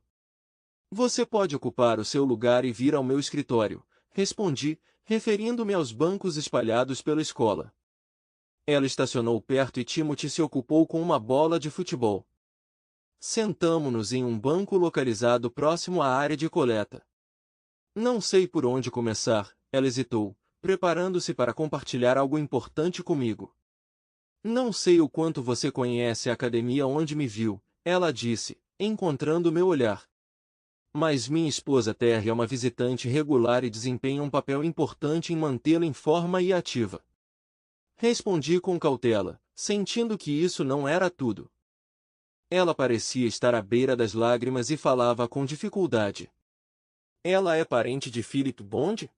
Você pode ocupar o seu lugar e vir ao meu escritório, respondi, referindo-me aos bancos espalhados pela escola. Ela estacionou perto e Timothy se ocupou com uma bola de futebol. Sentamo-nos em um banco localizado próximo à área de coleta. Não sei por onde começar, ela hesitou, preparando-se para compartilhar algo importante comigo. Não sei o quanto você conhece a academia onde me viu, ela disse, encontrando meu olhar. Mas minha esposa Terry é uma visitante regular e desempenha um papel importante em mantê-la em forma e ativa. Respondi com cautela, sentindo que isso não era tudo. Ela parecia estar à beira das lágrimas e falava com dificuldade. Ela é parente de Philip Bond?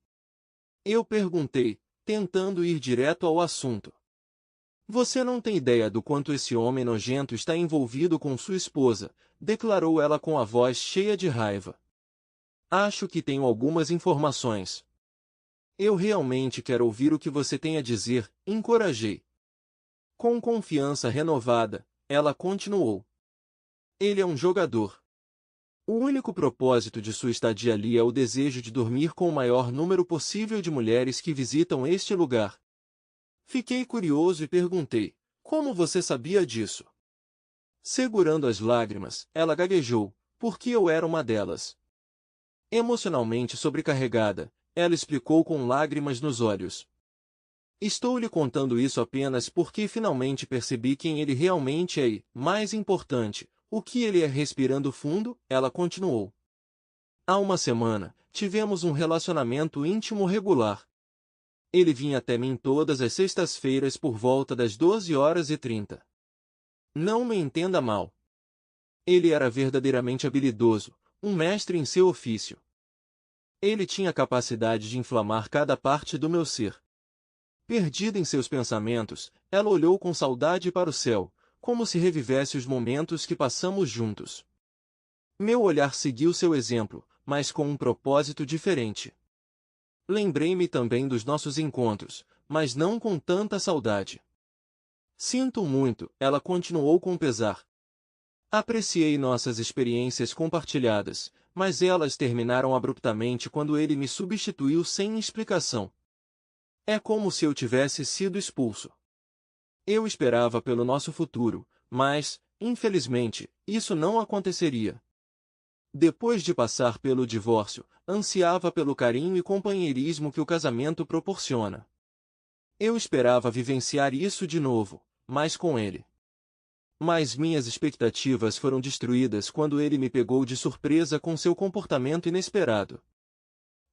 Eu perguntei, tentando ir direto ao assunto. Você não tem ideia do quanto esse homem nojento está envolvido com sua esposa, declarou ela com a voz cheia de raiva. Acho que tenho algumas informações. Eu realmente quero ouvir o que você tem a dizer, encorajei. Com confiança renovada, ela continuou. Ele é um jogador. O único propósito de sua estadia ali é o desejo de dormir com o maior número possível de mulheres que visitam este lugar. Fiquei curioso e perguntei, como você sabia disso? Segurando as lágrimas, ela gaguejou, porque eu era uma delas. Emocionalmente sobrecarregada, ela explicou com lágrimas nos olhos. Estou lhe contando isso apenas porque finalmente percebi quem ele realmente é e, mais importante, o que ele é. Respirando fundo, ela continuou. Há uma semana, tivemos um relacionamento íntimo regular. Ele vinha até mim todas as sextas-feiras por volta das 12h30. Não me entenda mal. Ele era verdadeiramente habilidoso, um mestre em seu ofício. Ele tinha a capacidade de inflamar cada parte do meu ser. Perdida em seus pensamentos, ela olhou com saudade para o céu, como se revivesse os momentos que passamos juntos. Meu olhar seguiu seu exemplo, mas com um propósito diferente. Lembrei-me também dos nossos encontros, mas não com tanta saudade. Sinto muito, ela continuou com pesar. Apreciei nossas experiências compartilhadas, mas elas terminaram abruptamente quando ele me substituiu sem explicação. É como se eu tivesse sido expulso. Eu esperava pelo nosso futuro, mas, infelizmente, isso não aconteceria. Depois de passar pelo divórcio, ansiava pelo carinho e companheirismo que o casamento proporciona. Eu esperava vivenciar isso de novo, mas com ele. Mas minhas expectativas foram destruídas quando ele me pegou de surpresa com seu comportamento inesperado.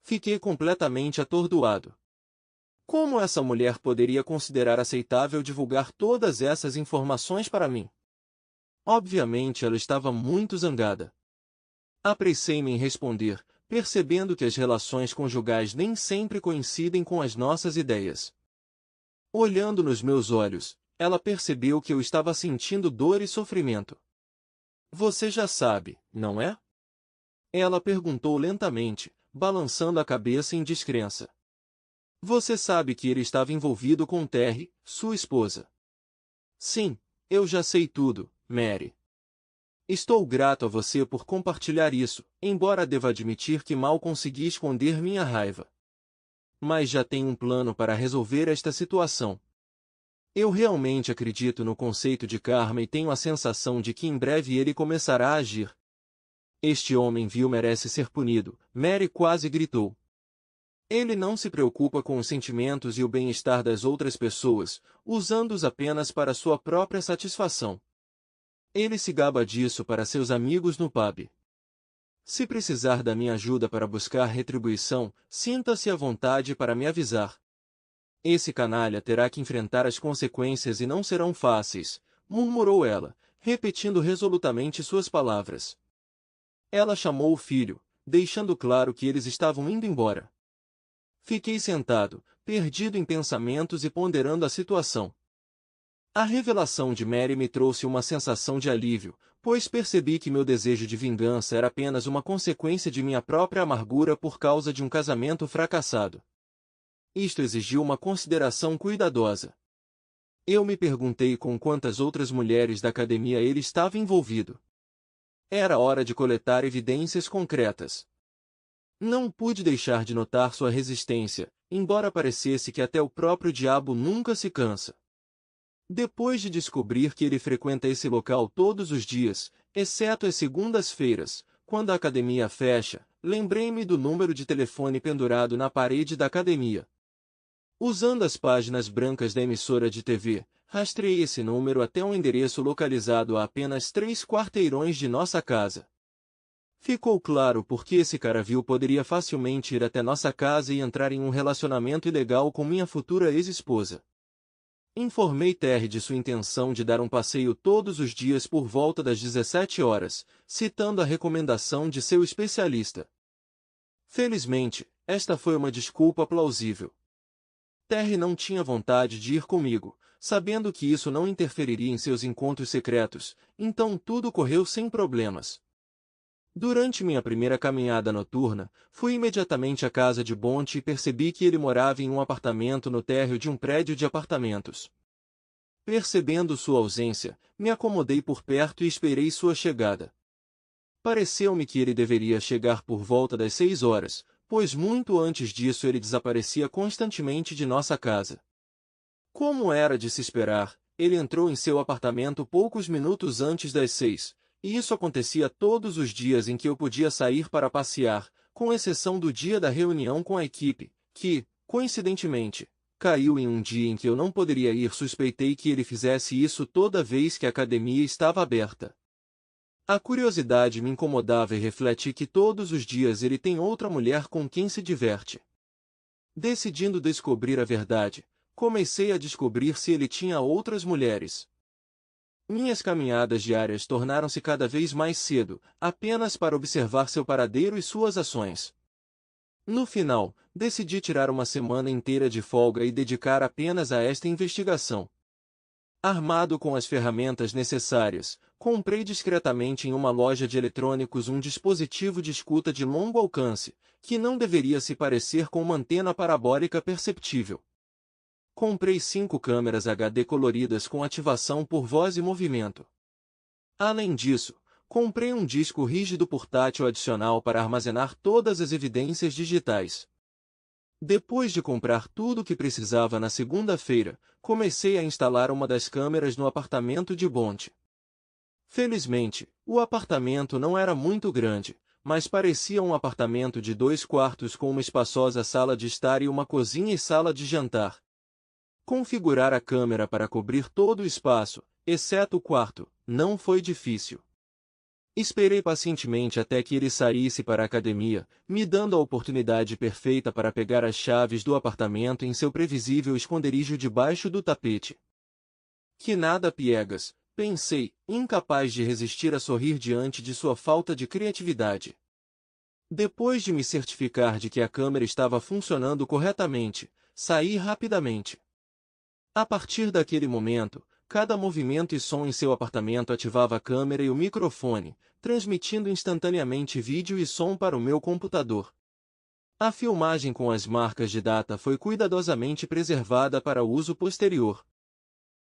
Fiquei completamente atordoado. Como essa mulher poderia considerar aceitável divulgar todas essas informações para mim? Obviamente ela estava muito zangada. Apressei-me em responder, percebendo que as relações conjugais nem sempre coincidem com as nossas ideias. Olhando nos meus olhos, ela percebeu que eu estava sentindo dor e sofrimento. Você já sabe, não é? Ela perguntou lentamente, balançando a cabeça em descrença. Você sabe que ele estava envolvido com Terry, sua esposa. Sim, eu já sei tudo, Mary. Estou grato a você por compartilhar isso, embora deva admitir que mal consegui esconder minha raiva. Mas já tenho um plano para resolver esta situação. Eu realmente acredito no conceito de karma e tenho a sensação de que em breve ele começará a agir. Este homem vil merece ser punido, Mary quase gritou. Ele não se preocupa com os sentimentos e o bem-estar das outras pessoas, usando-os apenas para sua própria satisfação. Ele se gaba disso para seus amigos no pub. Se precisar da minha ajuda para buscar retribuição, sinta-se à vontade para me avisar. Esse canalha terá que enfrentar as consequências e não serão fáceis, murmurou ela, repetindo resolutamente suas palavras. Ela chamou o filho, deixando claro que eles estavam indo embora. Fiquei sentado, perdido em pensamentos e ponderando a situação. A revelação de Mary me trouxe uma sensação de alívio, pois percebi que meu desejo de vingança era apenas uma consequência de minha própria amargura por causa de um casamento fracassado. Isto exigiu uma consideração cuidadosa. Eu me perguntei com quantas outras mulheres da academia ele estava envolvido. Era hora de coletar evidências concretas. Não pude deixar de notar sua resistência, embora parecesse que até o próprio diabo nunca se cansa. Depois de descobrir que ele frequenta esse local todos os dias, exceto as segundas-feiras, quando a academia fecha, lembrei-me do número de telefone pendurado na parede da academia. Usando as páginas brancas da emissora de TV, rastreei esse número até um endereço localizado a apenas 3 quarteirões de nossa casa. Ficou claro porque esse caravil poderia facilmente ir até nossa casa e entrar em um relacionamento ilegal com minha futura ex-esposa. Informei Terry de sua intenção de dar um passeio todos os dias por volta das 17 horas, citando a recomendação de seu especialista. Felizmente, esta foi uma desculpa plausível. Terry não tinha vontade de ir comigo, sabendo que isso não interferiria em seus encontros secretos, então tudo correu sem problemas. Durante minha primeira caminhada noturna, fui imediatamente à casa de Bonte e percebi que ele morava em um apartamento no térreo de um prédio de apartamentos. Percebendo sua ausência, me acomodei por perto e esperei sua chegada. Pareceu-me que ele deveria chegar por volta das 6 horas, pois muito antes disso ele desaparecia constantemente de nossa casa. Como era de se esperar, ele entrou em seu apartamento poucos minutos antes das 6, e isso acontecia todos os dias em que eu podia sair para passear, com exceção do dia da reunião com a equipe, que, coincidentemente, caiu em um dia em que eu não poderia ir. Suspeitei que ele fizesse isso toda vez que a academia estava aberta. A curiosidade me incomodava e refleti que todos os dias ele tem outra mulher com quem se diverte. Decidindo descobrir a verdade, comecei a descobrir se ele tinha outras mulheres. Minhas caminhadas diárias tornaram-se cada vez mais cedo, apenas para observar seu paradeiro e suas ações. No final, decidi tirar uma semana inteira de folga e dedicar apenas a esta investigação. Armado com as ferramentas necessárias, comprei discretamente em uma loja de eletrônicos um dispositivo de escuta de longo alcance, que não deveria se parecer com uma antena parabólica perceptível. Comprei 5 câmeras HD coloridas com ativação por voz e movimento. Além disso, comprei um disco rígido portátil adicional para armazenar todas as evidências digitais. Depois de comprar tudo o que precisava na segunda-feira, comecei a instalar uma das câmeras no apartamento de Bonte. Felizmente, o apartamento não era muito grande, mas parecia um apartamento de 2 quartos com uma espaçosa sala de estar e uma cozinha e sala de jantar. Configurar a câmera para cobrir todo o espaço, exceto o quarto, não foi difícil. Esperei pacientemente até que ele saísse para a academia, me dando a oportunidade perfeita para pegar as chaves do apartamento em seu previsível esconderijo debaixo do tapete. Que nada piegas, pensei, incapaz de resistir a sorrir diante de sua falta de criatividade. Depois de me certificar de que a câmera estava funcionando corretamente, saí rapidamente. A partir daquele momento, cada movimento e som em seu apartamento ativava a câmera e o microfone, transmitindo instantaneamente vídeo e som para o meu computador. A filmagem com as marcas de data foi cuidadosamente preservada para uso posterior.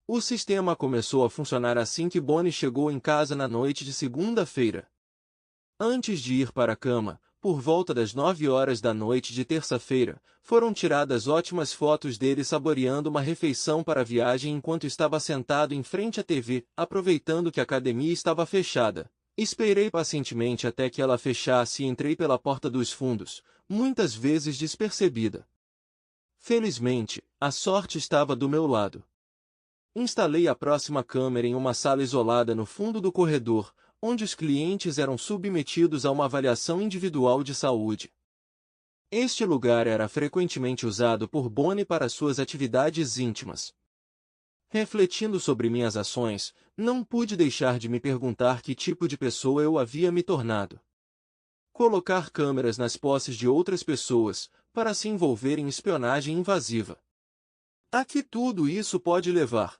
O sistema começou a funcionar assim que Bonnie chegou em casa na noite de segunda-feira. Antes de ir para a cama, por volta das 9 horas da noite de terça-feira, foram tiradas ótimas fotos dele saboreando uma refeição para a viagem enquanto estava sentado em frente à TV, aproveitando que a academia estava fechada. Esperei pacientemente até que ela fechasse e entrei pela porta dos fundos, muitas vezes despercebida. Felizmente, a sorte estava do meu lado. Instalei a próxima câmera em uma sala isolada no fundo do corredor, onde os clientes eram submetidos a uma avaliação individual de saúde. Este lugar era frequentemente usado por Bonnie para suas atividades íntimas. Refletindo sobre minhas ações, não pude deixar de me perguntar que tipo de pessoa eu havia me tornado. Colocar câmeras nas posses de outras pessoas, para se envolver em espionagem invasiva. A que tudo isso pode levar?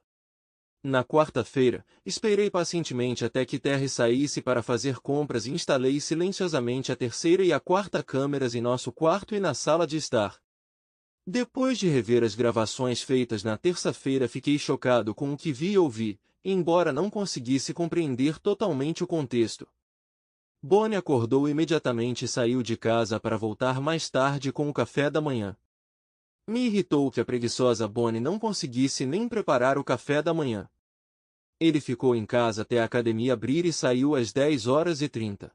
Na quarta-feira, esperei pacientemente até que Terry saísse para fazer compras e instalei silenciosamente a terceira e a quarta câmeras em nosso quarto e na sala de estar. Depois de rever as gravações feitas na terça-feira, fiquei chocado com o que vi e ouvi, embora não conseguisse compreender totalmente o contexto. Bonnie acordou imediatamente e saiu de casa para voltar mais tarde com o café da manhã. Me irritou que a preguiçosa Bonnie não conseguisse nem preparar o café da manhã. Ele ficou em casa até a academia abrir e saiu às 10h30.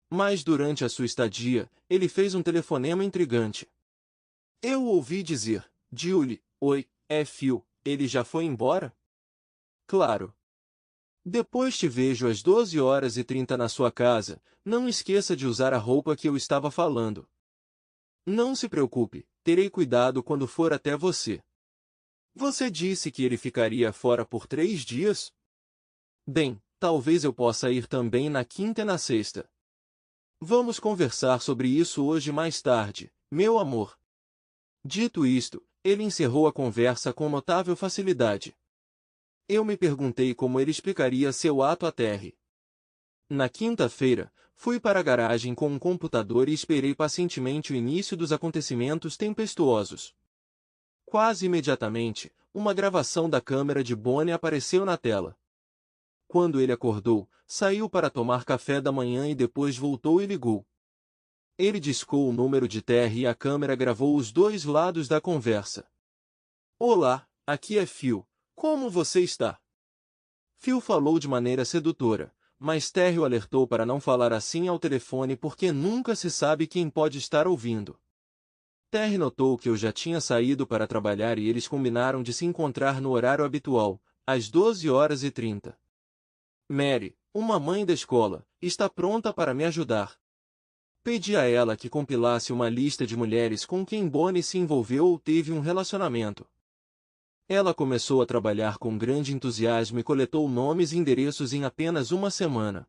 Mas durante a sua estadia, ele fez um telefonema intrigante. Eu ouvi dizer, Julie, oi, é Phil, ele já foi embora? Claro. Depois te vejo às 12h30 na sua casa, não esqueça de usar a roupa que eu estava falando. Não se preocupe, terei cuidado quando for até você. Você disse que ele ficaria fora por 3 dias? Bem, talvez eu possa ir também na quinta e na sexta. Vamos conversar sobre isso hoje mais tarde, meu amor. Dito isto, ele encerrou a conversa com notável facilidade. Eu me perguntei como ele explicaria seu ato a Terry. Na quinta-feira, fui para a garagem com um computador e esperei pacientemente o início dos acontecimentos tempestuosos. Quase imediatamente, uma gravação da câmera de Bonnie apareceu na tela. Quando ele acordou, saiu para tomar café da manhã e depois voltou e ligou. Ele discou o número de Terry e a câmera gravou os dois lados da conversa. Olá, aqui é Phil. Como você está? Phil falou de maneira sedutora, mas Terry o alertou para não falar assim ao telefone porque nunca se sabe quem pode estar ouvindo. Terry notou que eu já tinha saído para trabalhar e eles combinaram de se encontrar no horário habitual, às 12h30. Mary, uma mãe da escola, está pronta para me ajudar. Pedi a ela que compilasse uma lista de mulheres com quem Bonnie se envolveu ou teve um relacionamento. Ela começou a trabalhar com grande entusiasmo e coletou nomes e endereços em apenas uma semana.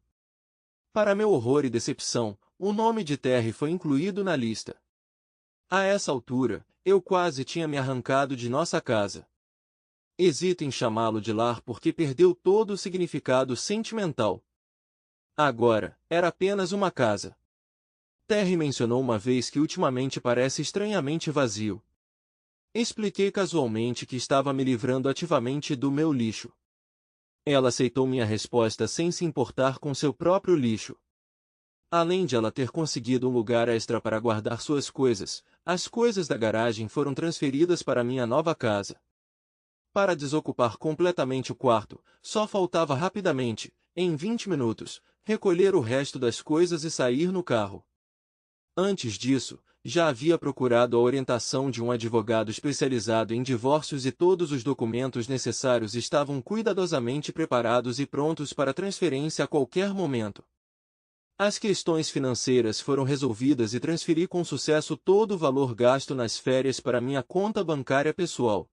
Para meu horror e decepção, o nome de Terry foi incluído na lista. A essa altura, eu quase tinha me arrancado de nossa casa. Hesito em chamá-lo de lar porque perdeu todo o significado sentimental. Agora, era apenas uma casa. Terry mencionou uma vez que ultimamente parece estranhamente vazio. Expliquei casualmente que estava me livrando ativamente do meu lixo. Ela aceitou minha resposta sem se importar com seu próprio lixo. Além de ela ter conseguido um lugar extra para guardar suas coisas, as coisas da garagem foram transferidas para minha nova casa. Para desocupar completamente o quarto, só faltava rapidamente, em 20 minutos, recolher o resto das coisas e sair no carro. Antes disso, já havia procurado a orientação de um advogado especializado em divórcios e todos os documentos necessários estavam cuidadosamente preparados e prontos para transferência a qualquer momento. As questões financeiras foram resolvidas e transferi com sucesso todo o valor gasto nas férias para minha conta bancária pessoal.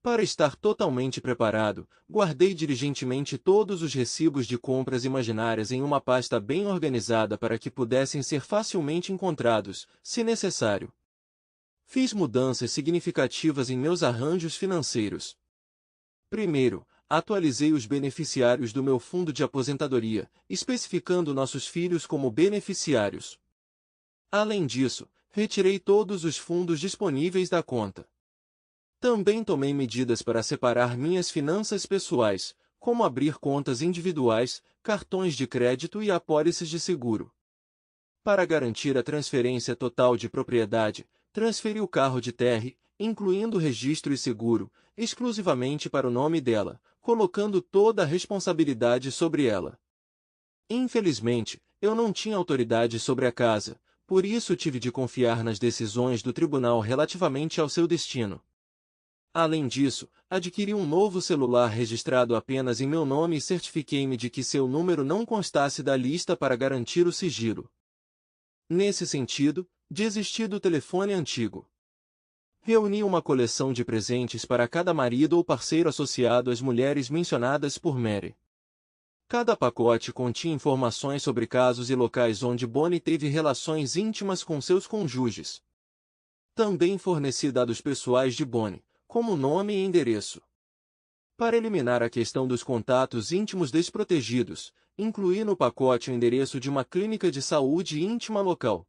Para estar totalmente preparado, guardei diligentemente todos os recibos de compras imaginárias em uma pasta bem organizada para que pudessem ser facilmente encontrados, se necessário. Fiz mudanças significativas em meus arranjos financeiros. Primeiro, atualizei os beneficiários do meu fundo de aposentadoria, especificando nossos filhos como beneficiários. Além disso, retirei todos os fundos disponíveis da conta. Também tomei medidas para separar minhas finanças pessoais, como abrir contas individuais, cartões de crédito e apólices de seguro. Para garantir a transferência total de propriedade, transferi o carro de Terry, incluindo registro e seguro, exclusivamente para o nome dela, colocando toda a responsabilidade sobre ela. Infelizmente, eu não tinha autoridade sobre a casa, por isso tive de confiar nas decisões do tribunal relativamente ao seu destino. Além disso, adquiri um novo celular registrado apenas em meu nome e certifiquei-me de que seu número não constasse da lista para garantir o sigilo. Nesse sentido, desisti do telefone antigo. Reuni uma coleção de presentes para cada marido ou parceiro associado às mulheres mencionadas por Mary. Cada pacote continha informações sobre casos e locais onde Bonnie teve relações íntimas com seus cônjuges. Também forneci dados pessoais de Bonnie, como nome e endereço. Para eliminar a questão dos contatos íntimos desprotegidos, incluí no pacote o endereço de uma clínica de saúde íntima local.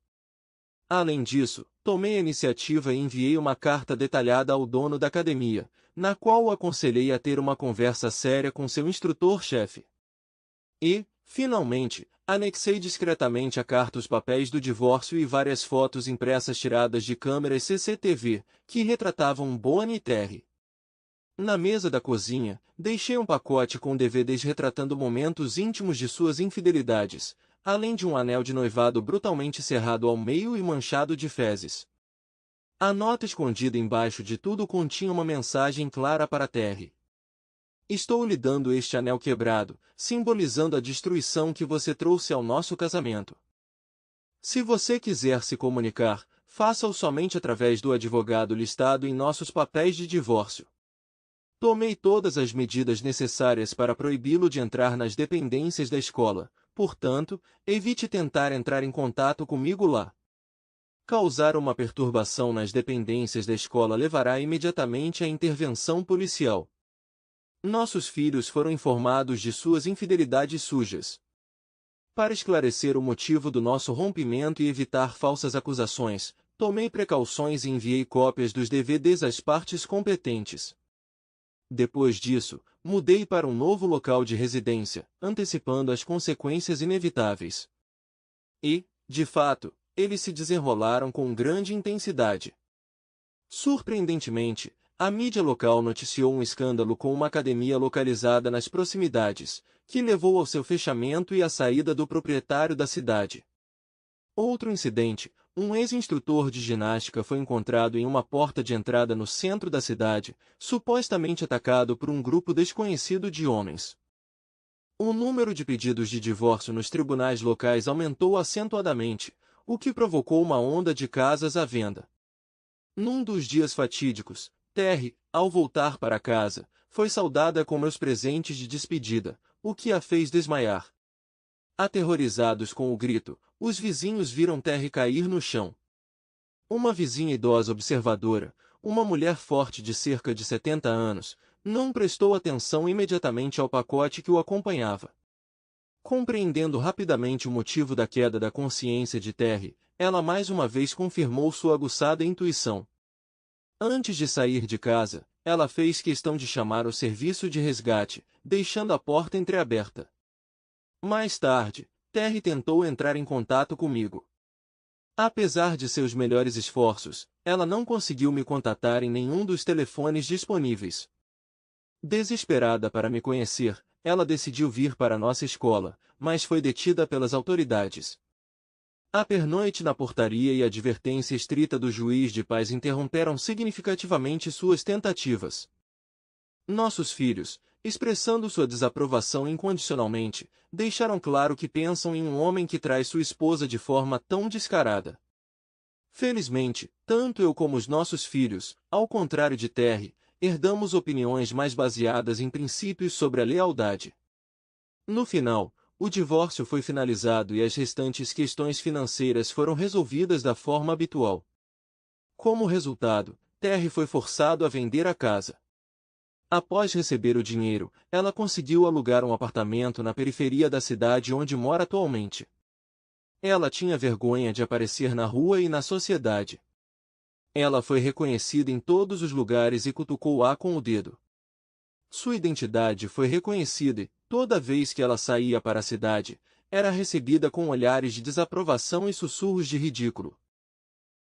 Além disso, tomei a iniciativa e enviei uma carta detalhada ao dono da academia, na qual o aconselhei a ter uma conversa séria com seu instrutor-chefe. E, finalmente, anexei discretamente à carta os papéis do divórcio e várias fotos impressas tiradas de câmeras CCTV, que retratavam Bonnie e Terry. Na mesa da cozinha, deixei um pacote com DVDs retratando momentos íntimos de suas infidelidades, além de um anel de noivado brutalmente cerrado ao meio e manchado de fezes. A nota escondida embaixo de tudo continha uma mensagem clara para Terry. Estou lhe dando este anel quebrado, simbolizando a destruição que você trouxe ao nosso casamento. Se você quiser se comunicar, faça-o somente através do advogado listado em nossos papéis de divórcio. Tomei todas as medidas necessárias para proibi-lo de entrar nas dependências da escola, portanto, evite tentar entrar em contato comigo lá. Causar uma perturbação nas dependências da escola levará imediatamente à intervenção policial. Nossos filhos foram informados de suas infidelidades sujas. Para esclarecer o motivo do nosso rompimento e evitar falsas acusações, tomei precauções e enviei cópias dos DVDs às partes competentes. Depois disso, mudei para um novo local de residência, antecipando as consequências inevitáveis. E, de fato, eles se desenrolaram com grande intensidade. Surpreendentemente, a mídia local noticiou um escândalo com uma academia localizada nas proximidades, que levou ao seu fechamento e à saída do proprietário da cidade. Outro incidente, um ex-instrutor de ginástica foi encontrado em uma porta de entrada no centro da cidade, supostamente atacado por um grupo desconhecido de homens. O número de pedidos de divórcio nos tribunais locais aumentou acentuadamente, o que provocou uma onda de casas à venda. Num dos dias fatídicos, Terry, ao voltar para casa, foi saudada com meus presentes de despedida, o que a fez desmaiar. Aterrorizados com o grito, os vizinhos viram Terry cair no chão. Uma vizinha idosa observadora, uma mulher forte de cerca de 70 anos, não prestou atenção imediatamente ao pacote que o acompanhava. Compreendendo rapidamente o motivo da queda da consciência de Terry, ela mais uma vez confirmou sua aguçada intuição. Antes de sair de casa, ela fez questão de chamar o serviço de resgate, deixando a porta entreaberta. Mais tarde, Terry tentou entrar em contato comigo. Apesar de seus melhores esforços, ela não conseguiu me contatar em nenhum dos telefones disponíveis. Desesperada para me conhecer, ela decidiu vir para nossa escola, mas foi detida pelas autoridades. A pernoite na portaria e a advertência estrita do juiz de paz interromperam significativamente suas tentativas. Nossos filhos, expressando sua desaprovação incondicionalmente, deixaram claro que pensam em um homem que trai sua esposa de forma tão descarada. Felizmente, tanto eu como os nossos filhos, ao contrário de Terry, herdamos opiniões mais baseadas em princípios sobre a lealdade. No final, o divórcio foi finalizado e as restantes questões financeiras foram resolvidas da forma habitual. Como resultado, Terry foi forçado a vender a casa. Após receber o dinheiro, ela conseguiu alugar um apartamento na periferia da cidade onde mora atualmente. Ela tinha vergonha de aparecer na rua e na sociedade. Ela foi reconhecida em todos os lugares e cutucou-a com o dedo. Sua identidade foi reconhecida e, toda vez que ela saía para a cidade, era recebida com olhares de desaprovação e sussurros de ridículo.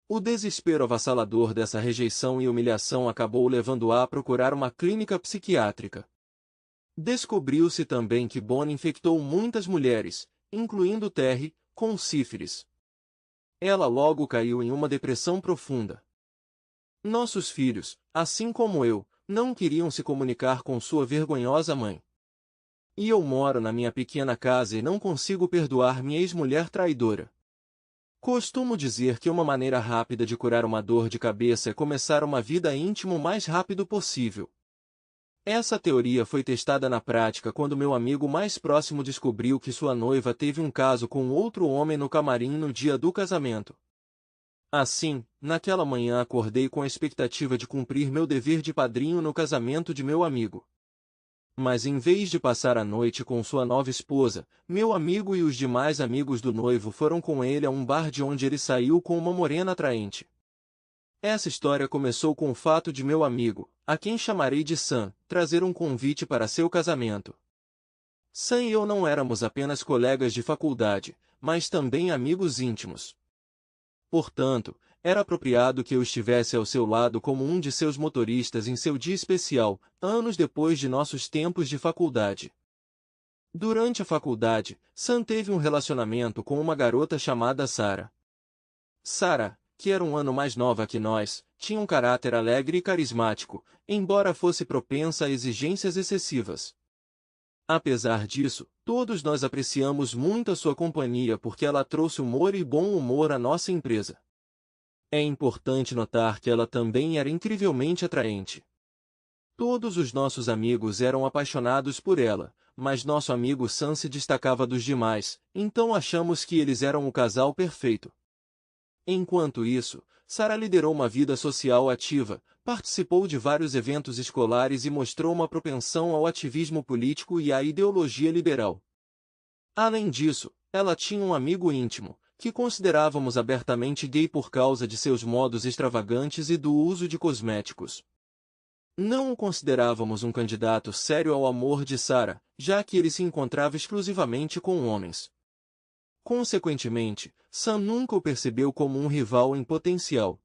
O desespero avassalador dessa rejeição e humilhação acabou levando-a a procurar uma clínica psiquiátrica. Descobriu-se também que Bonnie infectou muitas mulheres, incluindo Terry, com sífilis. Ela logo caiu em uma depressão profunda. Nossos filhos, assim como eu, Não queriam se comunicar com sua vergonhosa mãe. E eu moro na minha pequena casa e não consigo perdoar minha ex-mulher traidora. Costumo dizer que uma maneira rápida de curar uma dor de cabeça é começar uma vida íntima o mais rápido possível. Essa teoria foi testada na prática quando meu amigo mais próximo descobriu que sua noiva teve um caso com outro homem no camarim no dia do casamento. Assim, naquela manhã acordei com a expectativa de cumprir meu dever de padrinho no casamento de meu amigo. Mas em vez de passar a noite com sua nova esposa, meu amigo e os demais amigos do noivo foram com ele a um bar de onde ele saiu com uma morena atraente. Essa história começou com o fato de meu amigo, a quem chamarei de Sam, trazer um convite para seu casamento. Sam e eu não éramos apenas colegas de faculdade, mas também amigos íntimos. Portanto, era apropriado que eu estivesse ao seu lado como um de seus motoristas em seu dia especial, anos depois de nossos tempos de faculdade. Durante a faculdade, Sam teve um relacionamento com uma garota chamada Sarah. Sarah, que era um ano mais nova que nós, tinha um caráter alegre e carismático, embora fosse propensa a exigências excessivas. Apesar disso, todos nós apreciamos muito a sua companhia porque ela trouxe humor e bom humor à nossa empresa. É importante notar que ela também era incrivelmente atraente. Todos os nossos amigos eram apaixonados por ela, mas nosso amigo Sam se destacava dos demais, então achamos que eles eram o casal perfeito. Enquanto isso, Sarah liderou uma vida social ativa, participou de vários eventos escolares e mostrou uma propensão ao ativismo político e à ideologia liberal. Além disso, ela tinha um amigo íntimo, que considerávamos abertamente gay por causa de seus modos extravagantes e do uso de cosméticos. Não o considerávamos um candidato sério ao amor de Sarah, já que ele se encontrava exclusivamente com homens. Consequentemente, Sam nunca o percebeu como um rival em potencial.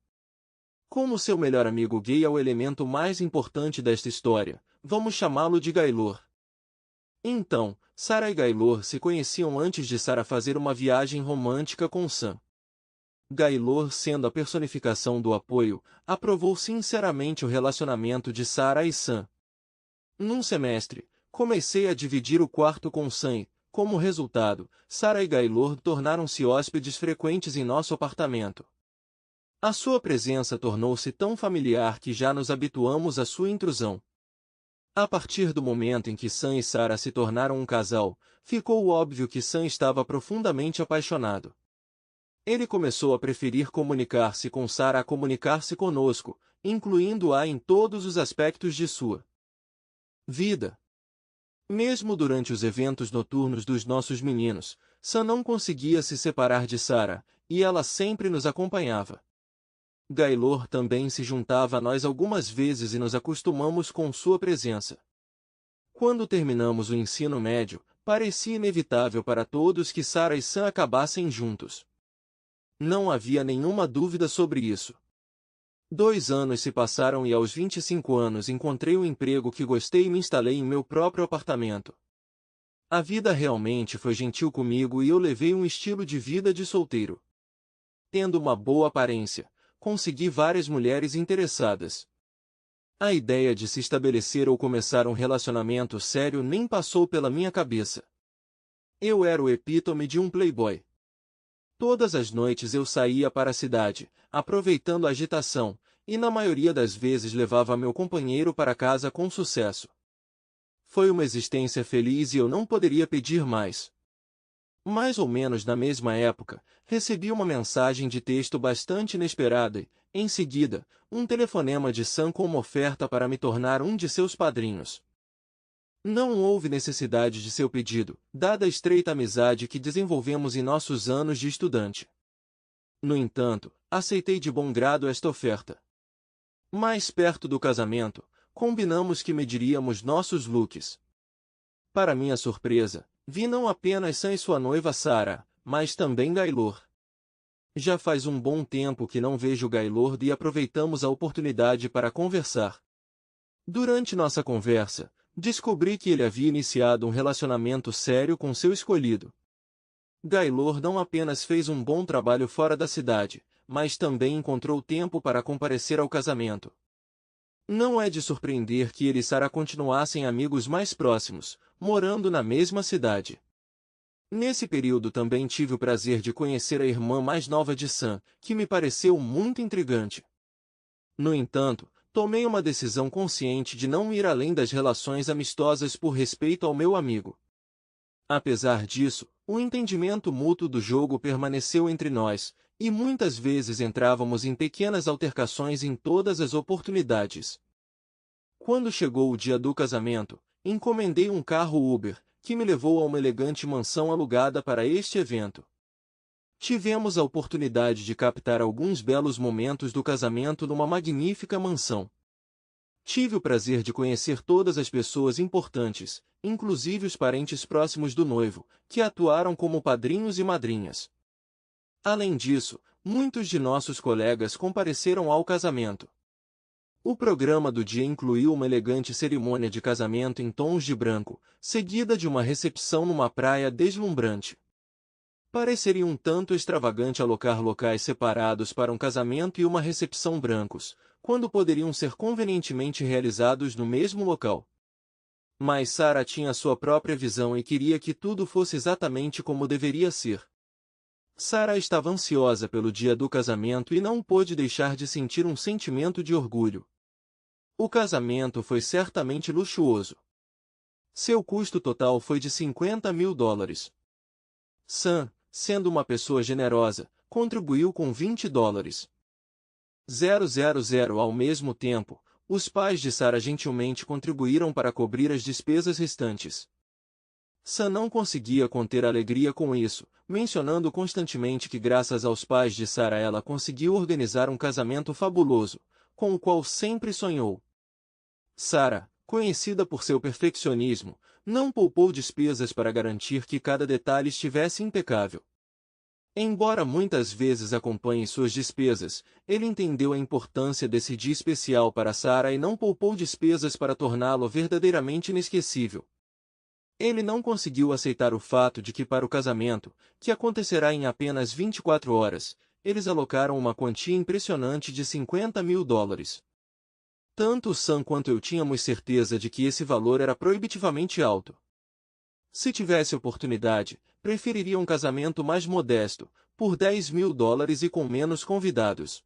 Como seu melhor amigo gay é o elemento mais importante desta história, vamos chamá-lo de Gaylor. Então, Sarah e Gaylor se conheciam antes de Sarah fazer uma viagem romântica com Sam. Gaylor, sendo a personificação do apoio, aprovou sinceramente o relacionamento de Sarah e Sam. Num semestre, comecei a dividir o quarto com Sam e, como resultado, Sarah e Gaylor tornaram-se hóspedes frequentes em nosso apartamento. A sua presença tornou-se tão familiar que já nos habituamos à sua intrusão. A partir do momento em que Sam e Sarah se tornaram um casal, ficou óbvio que Sam estava profundamente apaixonado. Ele começou a preferir comunicar-se com Sarah a comunicar-se conosco, incluindo-a em todos os aspectos de sua vida. Mesmo durante os eventos noturnos dos nossos meninos, Sam não conseguia se separar de Sarah, e ela sempre nos acompanhava. Gaylor também se juntava a nós algumas vezes e nos acostumamos com sua presença. Quando terminamos o ensino médio, parecia inevitável para todos que Sarah e Sam acabassem juntos. Não havia nenhuma dúvida sobre isso. 2 anos se passaram e aos 25 anos encontrei o emprego que gostei e me instalei em meu próprio apartamento. A vida realmente foi gentil comigo e eu levei um estilo de vida de solteiro. Tendo uma boa aparência, consegui várias mulheres interessadas. A ideia de se estabelecer ou começar um relacionamento sério nem passou pela minha cabeça. Eu era o epítome de um playboy. Todas as noites eu saía para a cidade, aproveitando a agitação, e na maioria das vezes levava meu companheiro para casa com sucesso. Foi uma existência feliz e eu não poderia pedir mais. Mais ou menos na mesma época, recebi uma mensagem de texto bastante inesperada e, em seguida, um telefonema de Sam com uma oferta para me tornar um de seus padrinhos. Não houve necessidade de seu pedido, dada a estreita amizade que desenvolvemos em nossos anos de estudante. No entanto, aceitei de bom grado esta oferta. Mais perto do casamento, combinamos que mediríamos nossos looks. Para minha surpresa, vi não apenas Sam e sua noiva Sarah, mas também Gaylor. Já faz um bom tempo que não vejo Gaylor e aproveitamos a oportunidade para conversar. Durante nossa conversa, descobri que ele havia iniciado um relacionamento sério com seu escolhido. Gaylor não apenas fez um bom trabalho fora da cidade, mas também encontrou tempo para comparecer ao casamento. Não é de surpreender que ele e Sarah continuassem amigos mais próximos, morando na mesma cidade. Nesse período também tive o prazer de conhecer a irmã mais nova de Sam, que me pareceu muito intrigante. No entanto, tomei uma decisão consciente de não ir além das relações amistosas por respeito ao meu amigo. Apesar disso, o entendimento mútuo do jogo permaneceu entre nós, e muitas vezes entrávamos em pequenas altercações em todas as oportunidades. Quando chegou o dia do casamento, encomendei um carro Uber, que me levou a uma elegante mansão alugada para este evento. Tivemos a oportunidade de captar alguns belos momentos do casamento numa magnífica mansão. Tive o prazer de conhecer todas as pessoas importantes, inclusive os parentes próximos do noivo, que atuaram como padrinhos e madrinhas. Além disso, muitos de nossos colegas compareceram ao casamento. O programa do dia incluiu uma elegante cerimônia de casamento em tons de branco, seguida de uma recepção numa praia deslumbrante. Pareceria um tanto extravagante alocar locais separados para um casamento e uma recepção brancos, quando poderiam ser convenientemente realizados no mesmo local. Mas Sarah tinha sua própria visão e queria que tudo fosse exatamente como deveria ser. Sarah estava ansiosa pelo dia do casamento e não pôde deixar de sentir um sentimento de orgulho. O casamento foi certamente luxuoso. Seu custo total foi de $50.000. Sam, sendo uma pessoa generosa, contribuiu com $20. Ao mesmo tempo, os pais de Sarah gentilmente contribuíram para cobrir as despesas restantes. Sam não conseguia conter a alegria com isso, mencionando constantemente que graças aos pais de Sarah ela conseguiu organizar um casamento fabuloso, com o qual sempre sonhou. Sarah, conhecida por seu perfeccionismo, não poupou despesas para garantir que cada detalhe estivesse impecável. Embora muitas vezes acompanhe suas despesas, ele entendeu a importância desse dia especial para Sarah e não poupou despesas para torná-lo verdadeiramente inesquecível. Ele não conseguiu aceitar o fato de que para o casamento, que acontecerá em apenas 24 horas, eles alocaram uma quantia impressionante de $50.000. Tanto Sam quanto eu tínhamos certeza de que esse valor era proibitivamente alto. Se tivesse oportunidade, preferiria um casamento mais modesto, por $10.000 e com menos convidados.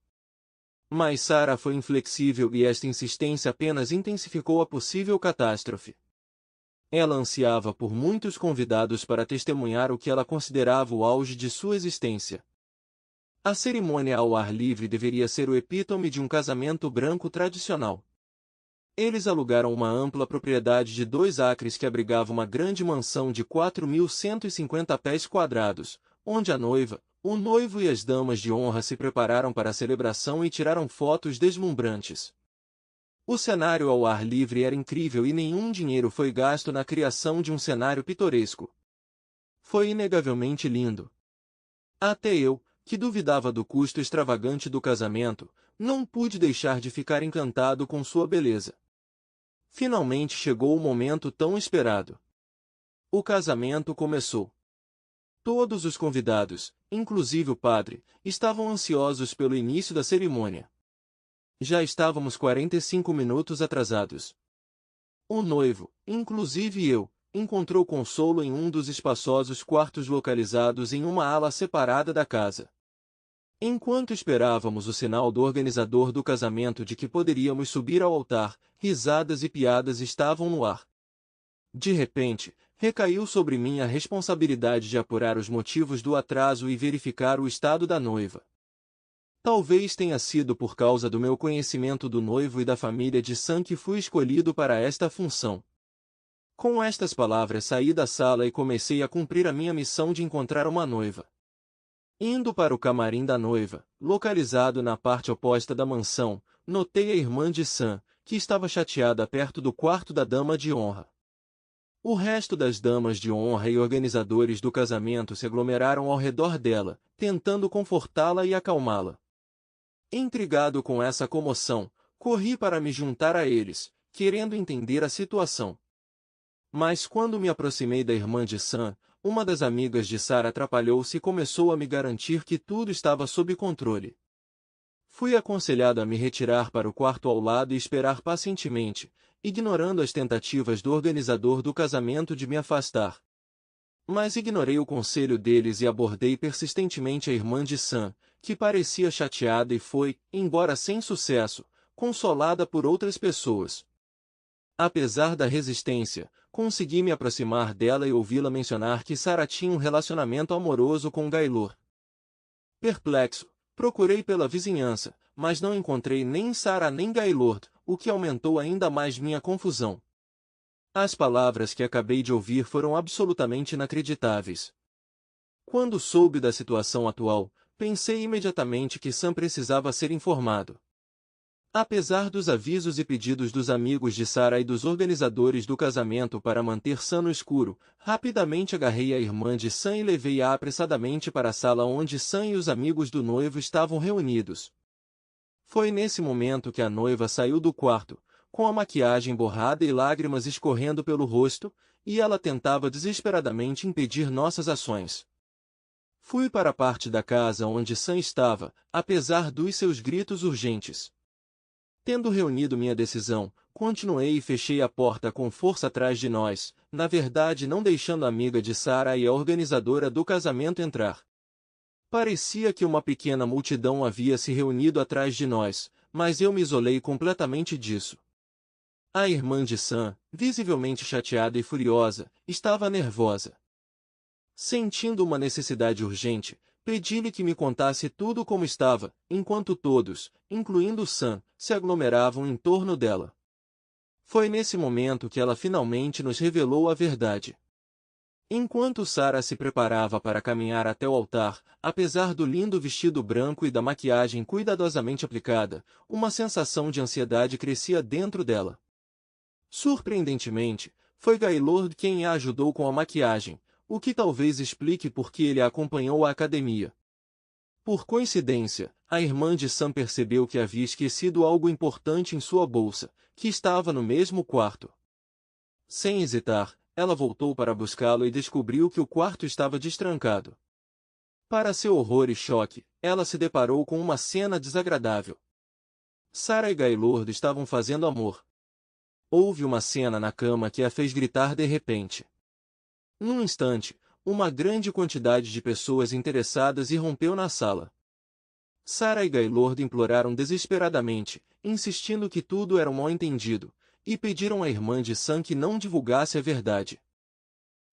Mas Sarah foi inflexível e esta insistência apenas intensificou a possível catástrofe. Ela ansiava por muitos convidados para testemunhar o que ela considerava o auge de sua existência. A cerimônia ao ar livre deveria ser o epítome de um casamento branco tradicional. Eles alugaram uma ampla propriedade de 2 acres que abrigava uma grande mansão de 4.150 pés quadrados, onde a noiva, o noivo e as damas de honra se prepararam para a celebração e tiraram fotos deslumbrantes. O cenário ao ar livre era incrível e nenhum dinheiro foi gasto na criação de um cenário pitoresco. Foi inegavelmente lindo. Até eu, que duvidava do custo extravagante do casamento, não pude deixar de ficar encantado com sua beleza. Finalmente chegou o momento tão esperado. O casamento começou. Todos os convidados, inclusive o padre, estavam ansiosos pelo início da cerimônia. Já estávamos 45 minutos atrasados. O noivo, inclusive eu, encontrou consolo em um dos espaçosos quartos localizados em uma ala separada da casa. Enquanto esperávamos o sinal do organizador do casamento de que poderíamos subir ao altar, risadas e piadas estavam no ar. De repente, recaiu sobre mim a responsabilidade de apurar os motivos do atraso e verificar o estado da noiva. Talvez tenha sido por causa do meu conhecimento do noivo e da família de Sam que fui escolhido para esta função. Com estas palavras saí da sala e comecei a cumprir a minha missão de encontrar uma noiva. Indo para o camarim da noiva, localizado na parte oposta da mansão, notei a irmã de Sam, que estava chateada perto do quarto da dama de honra. O resto das damas de honra e organizadores do casamento se aglomeraram ao redor dela, tentando confortá-la e acalmá-la. Intrigado com essa comoção, corri para me juntar a eles, querendo entender a situação. Mas quando me aproximei da irmã de Sam, uma das amigas de Sarah atrapalhou-se e começou a me garantir que tudo estava sob controle. Fui aconselhado a me retirar para o quarto ao lado e esperar pacientemente, ignorando as tentativas do organizador do casamento de me afastar. Mas ignorei o conselho deles e abordei persistentemente a irmã de Sam, que parecia chateada e foi, embora sem sucesso, consolada por outras pessoas. Apesar da resistência, consegui me aproximar dela e ouvi-la mencionar que Sarah tinha um relacionamento amoroso com Gaylord. Perplexo, procurei pela vizinhança, mas não encontrei nem Sarah nem Gaylord, o que aumentou ainda mais minha confusão. As palavras que acabei de ouvir foram absolutamente inacreditáveis. Quando soube da situação atual, pensei imediatamente que Sam precisava ser informado. Apesar dos avisos e pedidos dos amigos de Sarah e dos organizadores do casamento para manter Sam no escuro, rapidamente agarrei a irmã de Sam e levei-a apressadamente para a sala onde Sam e os amigos do noivo estavam reunidos. Foi nesse momento que a noiva saiu do quarto, com a maquiagem borrada e lágrimas escorrendo pelo rosto, e ela tentava desesperadamente impedir nossas ações. Fui para a parte da casa onde Sam estava, apesar dos seus gritos urgentes. Tendo reunido minha decisão, continuei e fechei a porta com força atrás de nós, na verdade não deixando a amiga de Sarah e a organizadora do casamento entrar. Parecia que uma pequena multidão havia se reunido atrás de nós, mas eu me isolei completamente disso. A irmã de Sam, visivelmente chateada e furiosa, estava nervosa. Sentindo uma necessidade urgente, pedi-lhe que me contasse tudo como estava, enquanto todos, incluindo Sam, se aglomeravam em torno dela. Foi nesse momento que ela finalmente nos revelou a verdade. Enquanto Sarah se preparava para caminhar até o altar, apesar do lindo vestido branco e da maquiagem cuidadosamente aplicada, uma sensação de ansiedade crescia dentro dela. Surpreendentemente, foi Gaylord quem a ajudou com a maquiagem, o que talvez explique por que ele a acompanhou à academia. Por coincidência, a irmã de Sam percebeu que havia esquecido algo importante em sua bolsa, que estava no mesmo quarto. Sem hesitar, ela voltou para buscá-lo e descobriu que o quarto estava destrancado. Para seu horror e choque, ela se deparou com uma cena desagradável. Sarah e Gaylord estavam fazendo amor. Houve uma cena na cama que a fez gritar de repente. Num instante, uma grande quantidade de pessoas interessadas irrompeu na sala. Sarah e Gaylord imploraram desesperadamente, insistindo que tudo era um mal-entendido, e pediram à irmã de Sam que não divulgasse a verdade.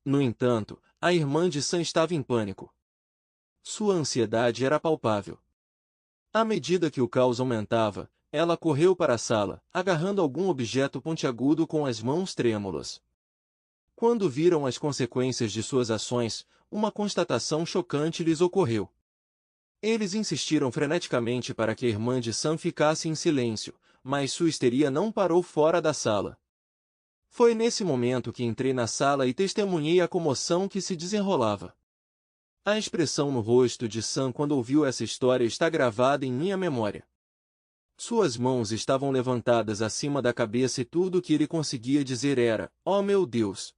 No entanto, a irmã de Sam estava em pânico. Sua ansiedade era palpável. À medida que o caos aumentava, ela correu para a sala, agarrando algum objeto pontiagudo com as mãos trêmulas. Quando viram as consequências de suas ações, uma constatação chocante lhes ocorreu. Eles insistiram freneticamente para que a irmã de Sam ficasse em silêncio, mas sua histeria não parou fora da sala. Foi nesse momento que entrei na sala e testemunhei a comoção que se desenrolava. A expressão no rosto de Sam quando ouviu essa história está gravada em minha memória. Suas mãos estavam levantadas acima da cabeça e tudo o que ele conseguia dizer era: "Oh meu Deus!".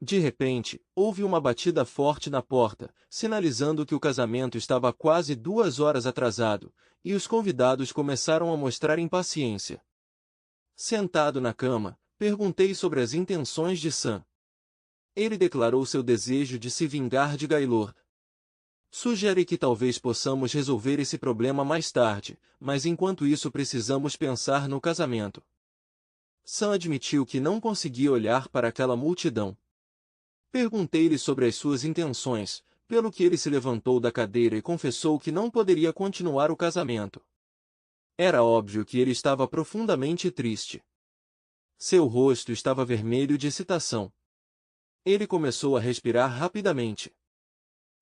De repente, houve uma batida forte na porta, sinalizando que o casamento estava quase 2 horas atrasado, e os convidados começaram a mostrar impaciência. Sentado na cama, perguntei sobre as intenções de Sam. Ele declarou seu desejo de se vingar de Gaylord. Sugere que talvez possamos resolver esse problema mais tarde, mas enquanto isso precisamos pensar no casamento. Sam admitiu que não conseguia olhar para aquela multidão. Perguntei-lhe sobre as suas intenções, pelo que ele se levantou da cadeira e confessou que não poderia continuar o casamento. Era óbvio que ele estava profundamente triste. Seu rosto estava vermelho de excitação. Ele começou a respirar rapidamente.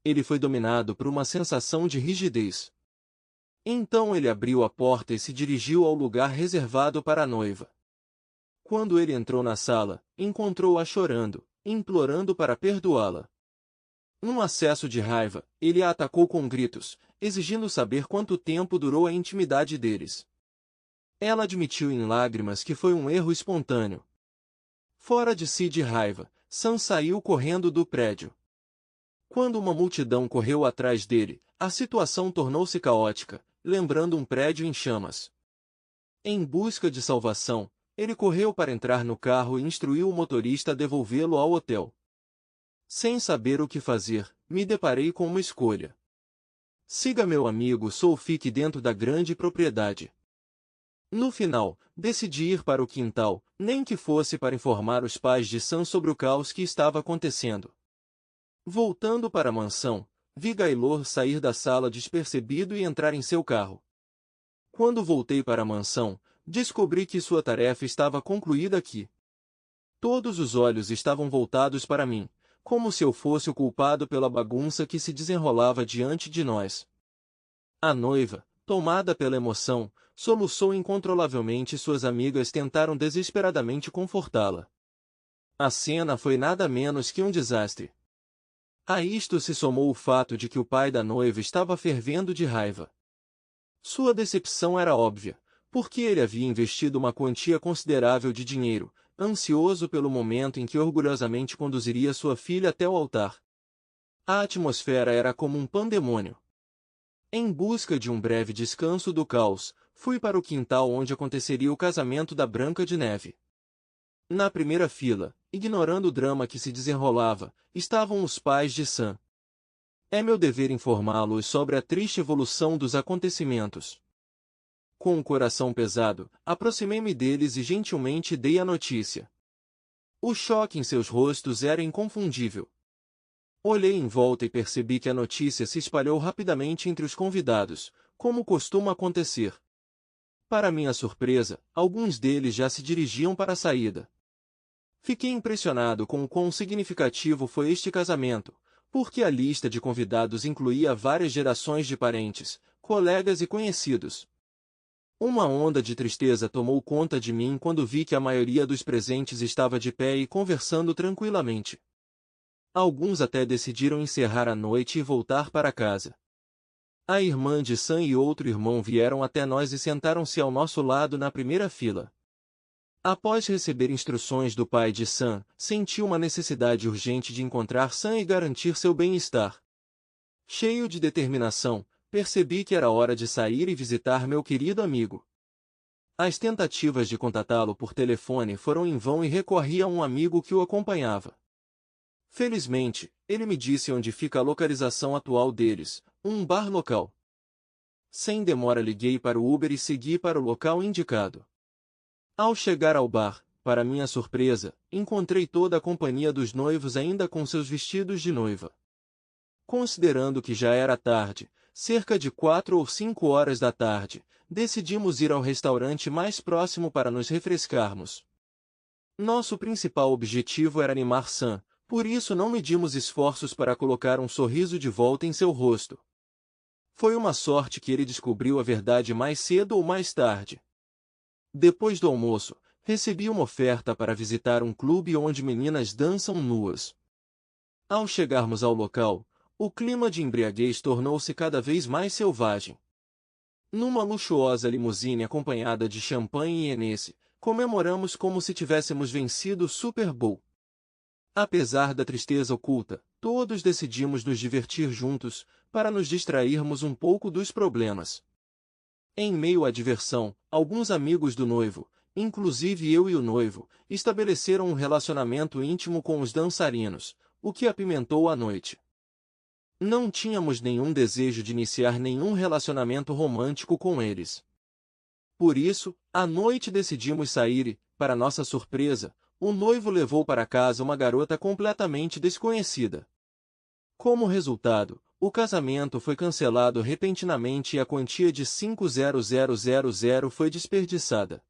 Ele foi dominado por uma sensação de rigidez. Então ele abriu a porta e se dirigiu ao lugar reservado para a noiva. Quando ele entrou na sala, encontrou-a chorando, implorando para perdoá-la. Num acesso de raiva, ele a atacou com gritos, exigindo saber quanto tempo durou a intimidade deles. Ela admitiu em lágrimas que foi um erro espontâneo. Fora de si de raiva, Sam saiu correndo do prédio. Quando uma multidão correu atrás dele, a situação tornou-se caótica, lembrando um prédio em chamas. Em busca de salvação, ele correu para entrar no carro e instruiu o motorista a devolvê-lo ao hotel. Sem saber o que fazer, me deparei com uma escolha. Siga meu amigo ou fique dentro da grande propriedade. No final, decidi ir para o quintal, nem que fosse para informar os pais de Sam sobre o caos que estava acontecendo. Voltando para a mansão, vi Gaylord sair da sala despercebido e entrar em seu carro. Quando voltei para a mansão, descobri que sua tarefa estava concluída aqui. Todos os olhos estavam voltados para mim, como se eu fosse o culpado pela bagunça que se desenrolava diante de nós. A noiva, tomada pela emoção, soluçou incontrolavelmente e suas amigas tentaram desesperadamente confortá-la. A cena foi nada menos que um desastre. A isto se somou o fato de que o pai da noiva estava fervendo de raiva. Sua decepção era óbvia, porque ele havia investido uma quantia considerável de dinheiro, ansioso pelo momento em que orgulhosamente conduziria sua filha até o altar. A atmosfera era como um pandemônio. Em busca de um breve descanso do caos, fui para o quintal onde aconteceria o casamento da Branca de Neve. Na primeira fila, ignorando o drama que se desenrolava, estavam os pais de Sam. É meu dever informá-los sobre a triste evolução dos acontecimentos. Com o coração pesado, aproximei-me deles e gentilmente dei a notícia. O choque em seus rostos era inconfundível. Olhei em volta e percebi que a notícia se espalhou rapidamente entre os convidados, como costuma acontecer. Para minha surpresa, alguns deles já se dirigiam para a saída. Fiquei impressionado com o quão significativo foi este casamento, porque a lista de convidados incluía várias gerações de parentes, colegas e conhecidos. Uma onda de tristeza tomou conta de mim quando vi que a maioria dos presentes estava de pé e conversando tranquilamente. Alguns até decidiram encerrar a noite e voltar para casa. A irmã de Sam e outro irmão vieram até nós e sentaram-se ao nosso lado na primeira fila. Após receber instruções do pai de Sam, senti uma necessidade urgente de encontrar Sam e garantir seu bem-estar. Cheio de determinação, percebi que era hora de sair e visitar meu querido amigo. As tentativas de contatá-lo por telefone foram em vão e recorri a um amigo que o acompanhava. Felizmente, ele me disse onde fica a localização atual deles, um bar local. Sem demora liguei para o Uber e segui para o local indicado. Ao chegar ao bar, para minha surpresa, encontrei toda a companhia dos noivos ainda com seus vestidos de noiva. Considerando que já era tarde, cerca de 4 ou 5 horas da tarde, decidimos ir ao restaurante mais próximo para nos refrescarmos. Nosso principal objetivo era animar Sam, por isso não medimos esforços para colocar um sorriso de volta em seu rosto. Foi uma sorte que ele descobriu a verdade mais cedo ou mais tarde. Depois do almoço, recebi uma oferta para visitar um clube onde meninas dançam nuas. Ao chegarmos ao local, o clima de embriaguez tornou-se cada vez mais selvagem. Numa luxuosa limusine acompanhada de champanhe e Hennessy, comemoramos como se tivéssemos vencido o Super Bowl. Apesar da tristeza oculta, todos decidimos nos divertir juntos, para nos distrairmos um pouco dos problemas. Em meio à diversão, alguns amigos do noivo, inclusive eu e o noivo, estabeleceram um relacionamento íntimo com os dançarinos, o que apimentou a noite. Não tínhamos nenhum desejo de iniciar nenhum relacionamento romântico com eles. Por isso, à noite decidimos sair e, para nossa surpresa, o noivo levou para casa uma garota completamente desconhecida. Como resultado, o casamento foi cancelado repentinamente e a quantia de 5.000 foi desperdiçada.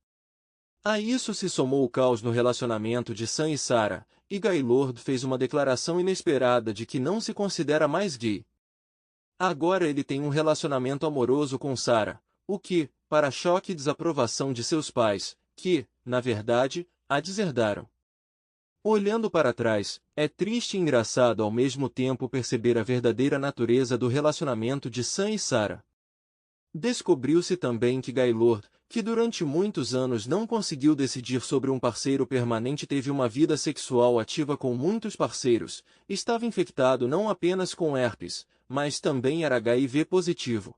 A isso se somou o caos no relacionamento de Sam e Sarah, e Gaylord fez uma declaração inesperada de que não se considera mais gay. Agora ele tem um relacionamento amoroso com Sarah, o que, para choque e desaprovação de seus pais, que, na verdade, a deserdaram. Olhando para trás, é triste e engraçado ao mesmo tempo perceber a verdadeira natureza do relacionamento de Sam e Sarah. Descobriu-se também que Gaylord, que durante muitos anos não conseguiu decidir sobre um parceiro permanente e teve uma vida sexual ativa com muitos parceiros, estava infectado não apenas com herpes, mas também era HIV positivo.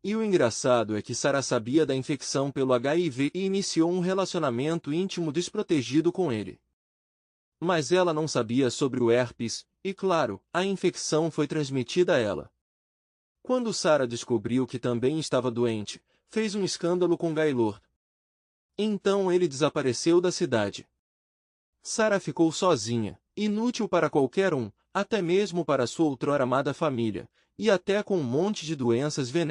E o engraçado é que Sarah sabia da infecção pelo HIV e iniciou um relacionamento íntimo desprotegido com ele. Mas ela não sabia sobre o herpes, e claro, a infecção foi transmitida a ela. Quando Sarah descobriu que também estava doente, fez um escândalo com Gaylord. Então ele desapareceu da cidade. Sarah ficou sozinha, inútil para qualquer um, até mesmo para sua outrora amada família, e até com um monte de doenças venéreas.